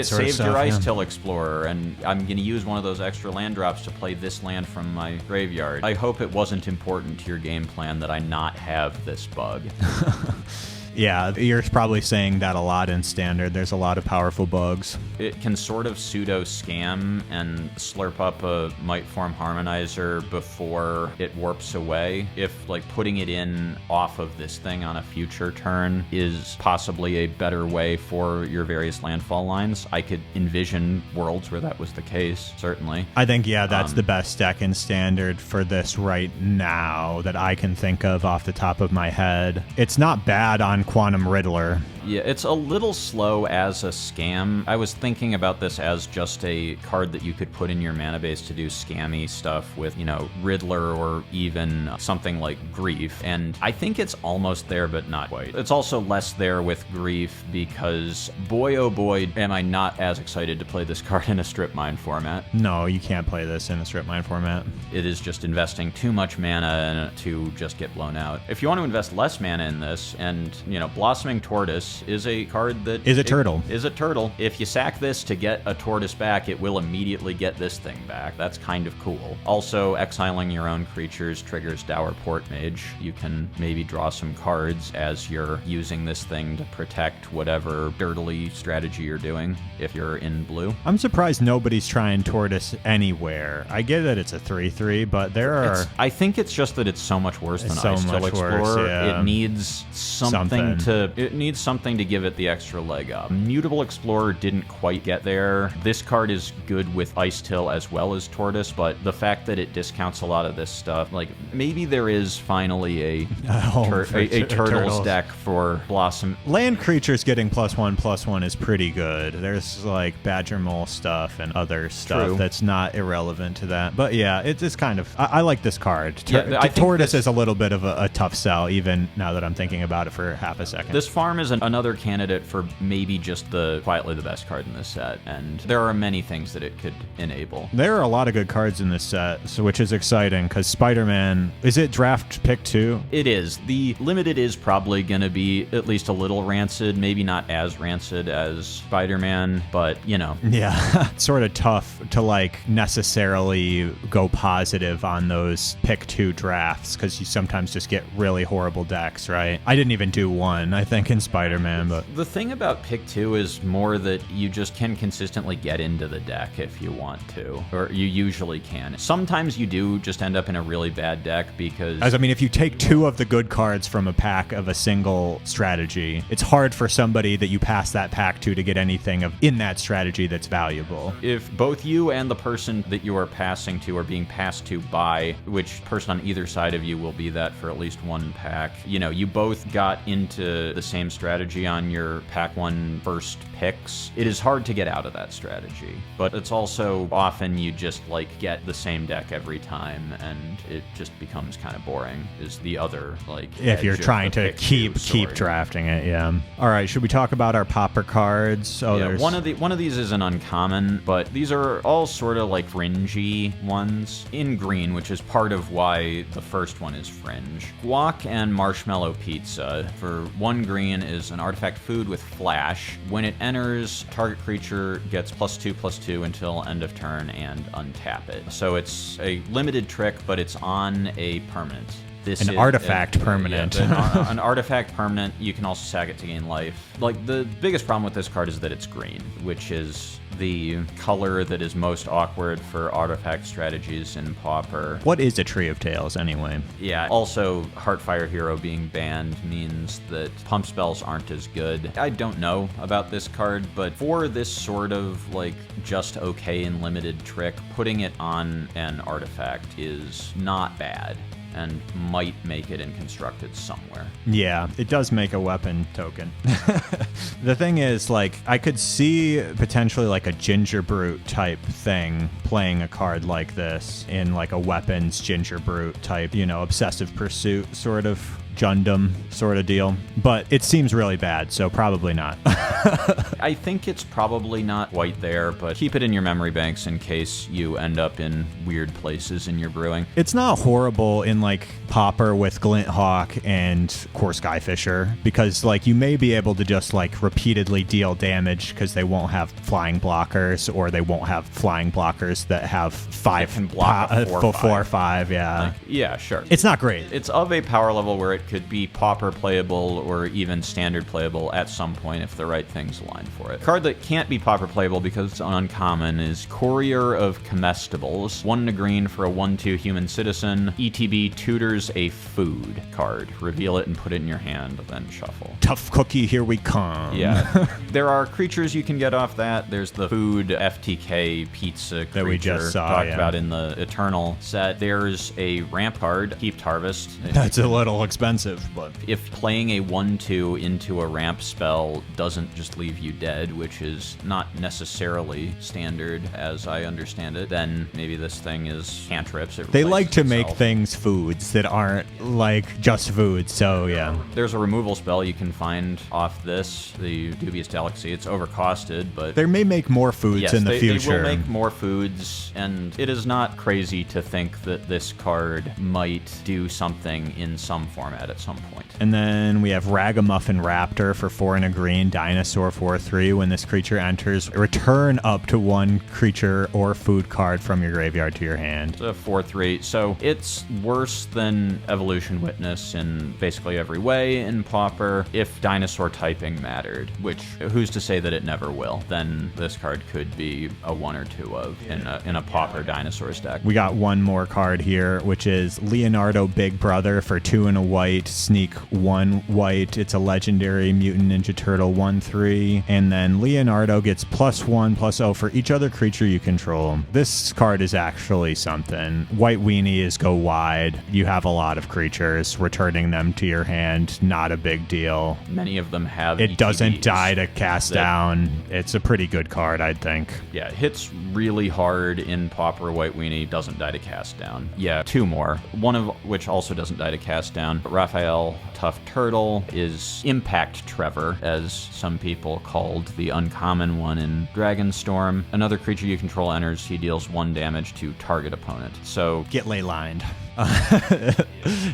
saved your Ice-Till Explorer, and I'm going to use one of those extra land drops to play this land from my graveyard. I hope it wasn't important to your game plan that I not have this bug. Yeah, you're probably saying that a lot in Standard. There's a lot of powerful bugs. It can sort of pseudo-scam and slurp up a Might Form Harmonizer before it warps away. If, like, putting it in off of this thing on a future turn is possibly a better way for your various landfall lines, I could envision worlds where that was the case, certainly. I think, yeah, that's the best deck in Standard for this right now that I can think of off the top of my head. It's not bad on Quantum Riddler. Yeah, it's a little slow as a scam. I was thinking about this as just a card that you could put in your mana base to do scammy stuff with, you know, Riddler or even something like Grief. And I think it's almost there, but not quite. It's also less there with Grief because, boy oh boy, am I not as excited to play this card in a Strip Mine format. No, you can't play this in a Strip Mine format. It is just investing too much mana to just get blown out. If you want to invest less mana in this, and, you know, Blossoming Tortoise is a card that is a turtle. If you sack this to get a tortoise back, it will immediately get this thing back. That's kind of cool. Also, exiling your own creatures triggers Dour Port Mage. You can maybe draw some cards as you're using this thing to protect whatever dirtily strategy you're doing if you're in blue. I'm surprised nobody's trying Tortoise anywhere. I get that it's a 3/3, but there are... I think it's just that it's so much worse than Ice-Till Explorer. Yeah. It needs something to give it the extra leg up. Mutable Explorer didn't quite get there. This card is good with Ice-Till as well as Tortoise, but the fact that it discounts a lot of this stuff, like, maybe there is finally a Turtles deck for Blossom. Land creatures getting +1/+1 is pretty good. There's, like, Badger Mole stuff and other stuff that's not irrelevant to that. But yeah, it's kind of... I like this card. Tortoise is a little bit of a tough sell, even now that I'm thinking about it for half a second. This farm is another candidate for maybe just quietly the best card in this set, and there are many things that it could enable. There are a lot of good cards in this set, which is exciting, because Spider-Man... Is it draft pick 2? It is. The limited is probably going to be at least a little rancid, maybe not as rancid as Spider-Man, but, you know. Yeah, it's sort of tough to, like, necessarily go positive on those pick 2 drafts, because you sometimes just get really horrible decks, right? I didn't even do one, I think, in Spider-Man, but... The thing about pick 2 is more that you just can consistently get into the deck if you want to, or you usually can. Sometimes you do just end up in a really bad deck because... I mean, if you take 2 of the good cards from a pack of a single strategy, it's hard for somebody that you pass that pack to get anything in that strategy that's valuable. If both you and the person that you are passing to are being passed to by, which person on either side of you will be that for at least one pack, you know, you both got into the same strategy on your pack 1 first picks, it is hard to get out of that strategy. But it's also often you just, like, get the same deck every time, and it just becomes kind of boring, is the other, like, if you're trying to keep drafting it, yeah. All right, should we talk about our popper cards? Yeah, one of these is an uncommon, but these are all sort of like fringy ones in green, which is part of why the first one is fringe. Guac and Marshmallow Pizza for 1 green is an artifact food with flash. When it enters, target creature gets +2/+2 until end of turn and untap it. So it's a limited trick, but it's on a permanent. An artifact permanent. Yeah, an artifact permanent. You can also sack it to gain life. Like, the biggest problem with this card is that it's green, which is the color that is most awkward for artifact strategies in Pauper. What is a Tree of Tails, anyway? Yeah, also, Heartfire Hero being banned means that pump spells aren't as good. I don't know about this card, but for this sort of, like, just okay and limited trick, putting it on an artifact is not bad. and might make it in constructed somewhere. Yeah, it does make a weapon token. The thing is, like, I could see potentially like a Ginger Brute type thing playing a card like this in like a weapons Ginger Brute type, obsessive pursuit sort of Gundam sort of deal, but it seems really bad, so probably not. I think it's probably not quite there, but keep it in your memory banks in case you end up in weird places in your brewing. It's not horrible in like Pauper with Glint Hawk and Core Skyfisher, because like you may be able to just like repeatedly deal damage because they won't have flying blockers, or they won't have flying blockers that have five can block a 4/5. Yeah. Yeah, sure. It's not great. It's of a power level where it could be Pauper playable or even standard playable at some point if the right things align for it. A card that can't be Pauper playable because it's uncommon is Courier of Comestibles. 1 and a green for a 1/2 human citizen. ETB tutors a food card. Reveal it and put it in your hand, then shuffle. Tough cookie, here we come. Yeah. There are creatures you can get off that. There's the food FTK pizza creature that we just saw, talked about in the Eternal set. There's a ramp card, Heaped Harvest. That's a little expensive, but if playing a 1/2 into a ramp spell doesn't just leave you dead, which is not necessarily standard as I understand it, then maybe this thing is cantrips. They like to make things foods that aren't like just foods, so yeah. There's a removal spell you can find off this, the Dubious Delicacy. It's overcosted, but they may make more foods in the future. They will make more foods, and it is not crazy to think that this card might do something in some format at some point. And then we have Ragamuffin Raptor for 4 and a green, Dinosaur 4/3. When this creature enters, return up to 1 creature or food card from your graveyard to your hand. It's a 4/3, so it's worse than Evolution Witness in basically every way in Pauper. If dinosaur typing mattered, which who's to say that it never will, then this card could be a 1 or 2 of in a Pauper dinosaurs deck. We got one more card here, which is Leonardo Big Brother for 2 and a white, sneak 1 white. It's a legendary Mutant Ninja Turtle 1/3, and then Leonardo gets +1/+0 for each other creature you control. This card is actually something. White Weenie is go wide. You have a lot of creatures. Returning them to your hand, not a big deal. Many of them have It ETBs. doesn't die to cast down. It's a pretty good card, I think. Yeah, it hits really hard in Pauper. White Weenie doesn't die to cast down. Yeah, 2 more. One of which also doesn't die to cast down. Raphael Tough Turtle is Impact Trevor, as some people called the uncommon one in Dragonstorm. Another creature you control enters, he deals 1 damage to target opponent. So get ley lined.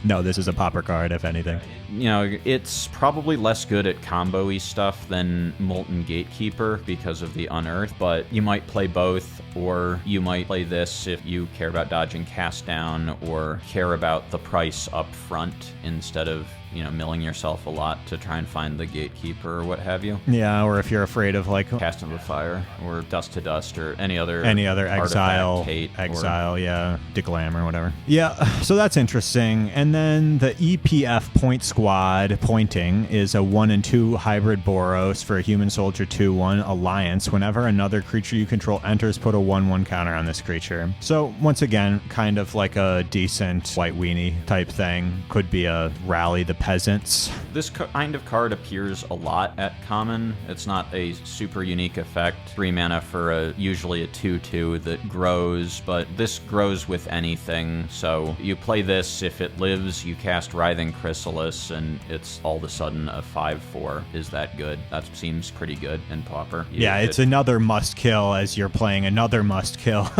No, this is a Pauper card, if anything. It's probably less good at combo-y stuff than Molten Gatekeeper because of the Unearth, but you might play both, or you might play this if you care about dodging cast down or care about the price up front instead of milling yourself a lot to try and find the Gatekeeper or what have you. Yeah, or if you're afraid of like Cast into the Fire or Dust to Dust or any other exile, Declam or whatever. Yeah, so that's interesting. And then the EPF Point Squad pointing is a 1 and 2 hybrid Boros for a Human Soldier 2/1 Alliance. Whenever another creature you control enters, put a 1/1 counter on this creature. So once again, kind of like a decent White Weenie type thing. Could be a Rally the Peasants. This kind of card appears a lot at common. It's not a super unique effect. 3 mana for usually a 2/2 that grows, but this grows with anything. So you play this, if it lives, you cast Writhing Chrysalis, and it's all of a sudden a 5/4. Is that good? That seems pretty good in Pauper. Yeah, it's another must kill as you're playing another must kill.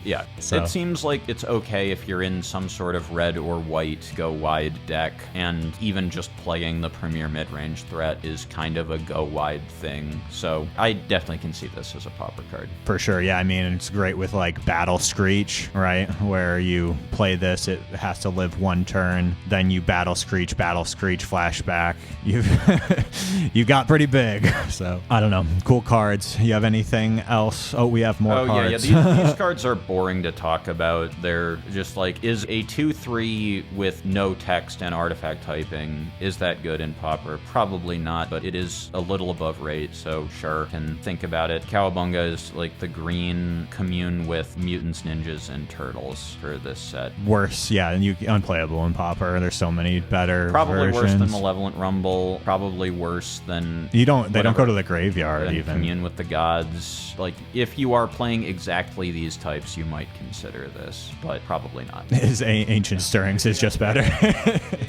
Yeah, so it seems like it's okay if you're in some sort of red or white go wide deck, and even just playing the premier mid-range threat is kind of a go-wide thing. So I definitely can see this as a Pauper card. For sure, yeah. I mean, it's great with like Battle Screech, right? Where you play this, it has to live 1 turn, then you Battle Screech, flashback. You got pretty big. So I don't know. Cool cards. You have anything else? Oh, we have more cards. cards. These cards are boring to talk about. They're just like, is a 2/3 with no text and artifact typing, is that good in Pauper? Probably not, but it is a little above rate, so sure, can think about it. Cowabunga is like the green commune with mutants, ninjas, and turtles for this set. Worse, yeah, and unplayable in Pauper. There's so many better Probably versions. worse than Malevolent Rumble. Probably worse than they don't go to the graveyard even. Commune with the gods. Like, if you are playing exactly these types, you might consider this, but probably not. His Ancient Stirrings is just better.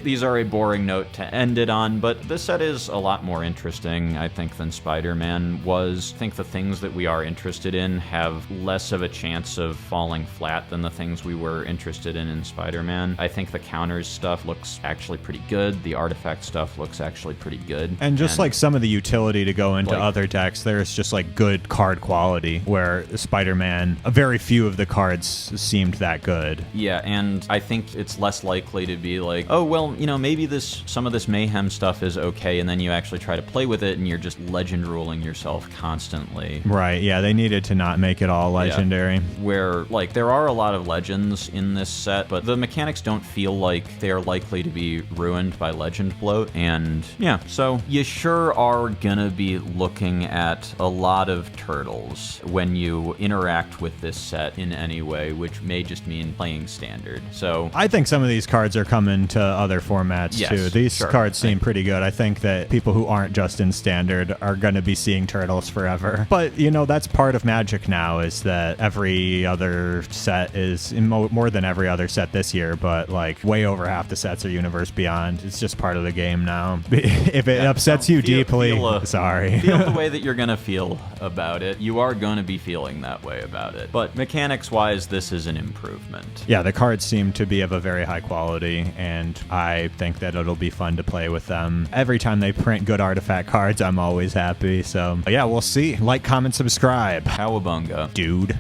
These are a boring note to end it on, but this set is a lot more interesting, I think, than Spider-Man was. I think the things that we are interested in have less of a chance of falling flat than the things we were interested in Spider-Man. I think the counters stuff looks actually pretty good. The artifact stuff looks actually pretty good. And just like some of the utility to go into other decks, there's just like good card quality, where Spider-Man, a very few of the cards seemed that good. Yeah, and I think it's less likely to be like, oh, well, you know, maybe some of this mayhem stuff is okay, and then you actually try to play with it and you're just legend ruling yourself constantly. Right, yeah, they needed to not make it all legendary. Yeah. Where, like, there are a lot of legends in this set, but the mechanics don't feel like they're likely to be ruined by legend bloat, and yeah, so you sure are gonna be looking at a lot of turtles when you interact with this set in any way, which may just mean playing standard. So I think some of these cards are coming to other formats too. These cards seem pretty good. I think that people who aren't just in standard are going to be seeing turtles forever. But, you know, that's part of Magic now, is that every other set is, more than every other set this year, but like way over half the sets are Universe Beyond. It's just part of the game now. If it upsets you deeply, sorry. Feel the way that you're going to feel about it. You are going to be feeling that way about it. But mechanics-wise, this is an improvement. Yeah, the cards seem to be of a very high quality, and I think that it'll be fun to play with them. Every time they print good artifact cards, I'm always happy. So, yeah, we'll see. Like, comment, subscribe. Cowabunga. Dude.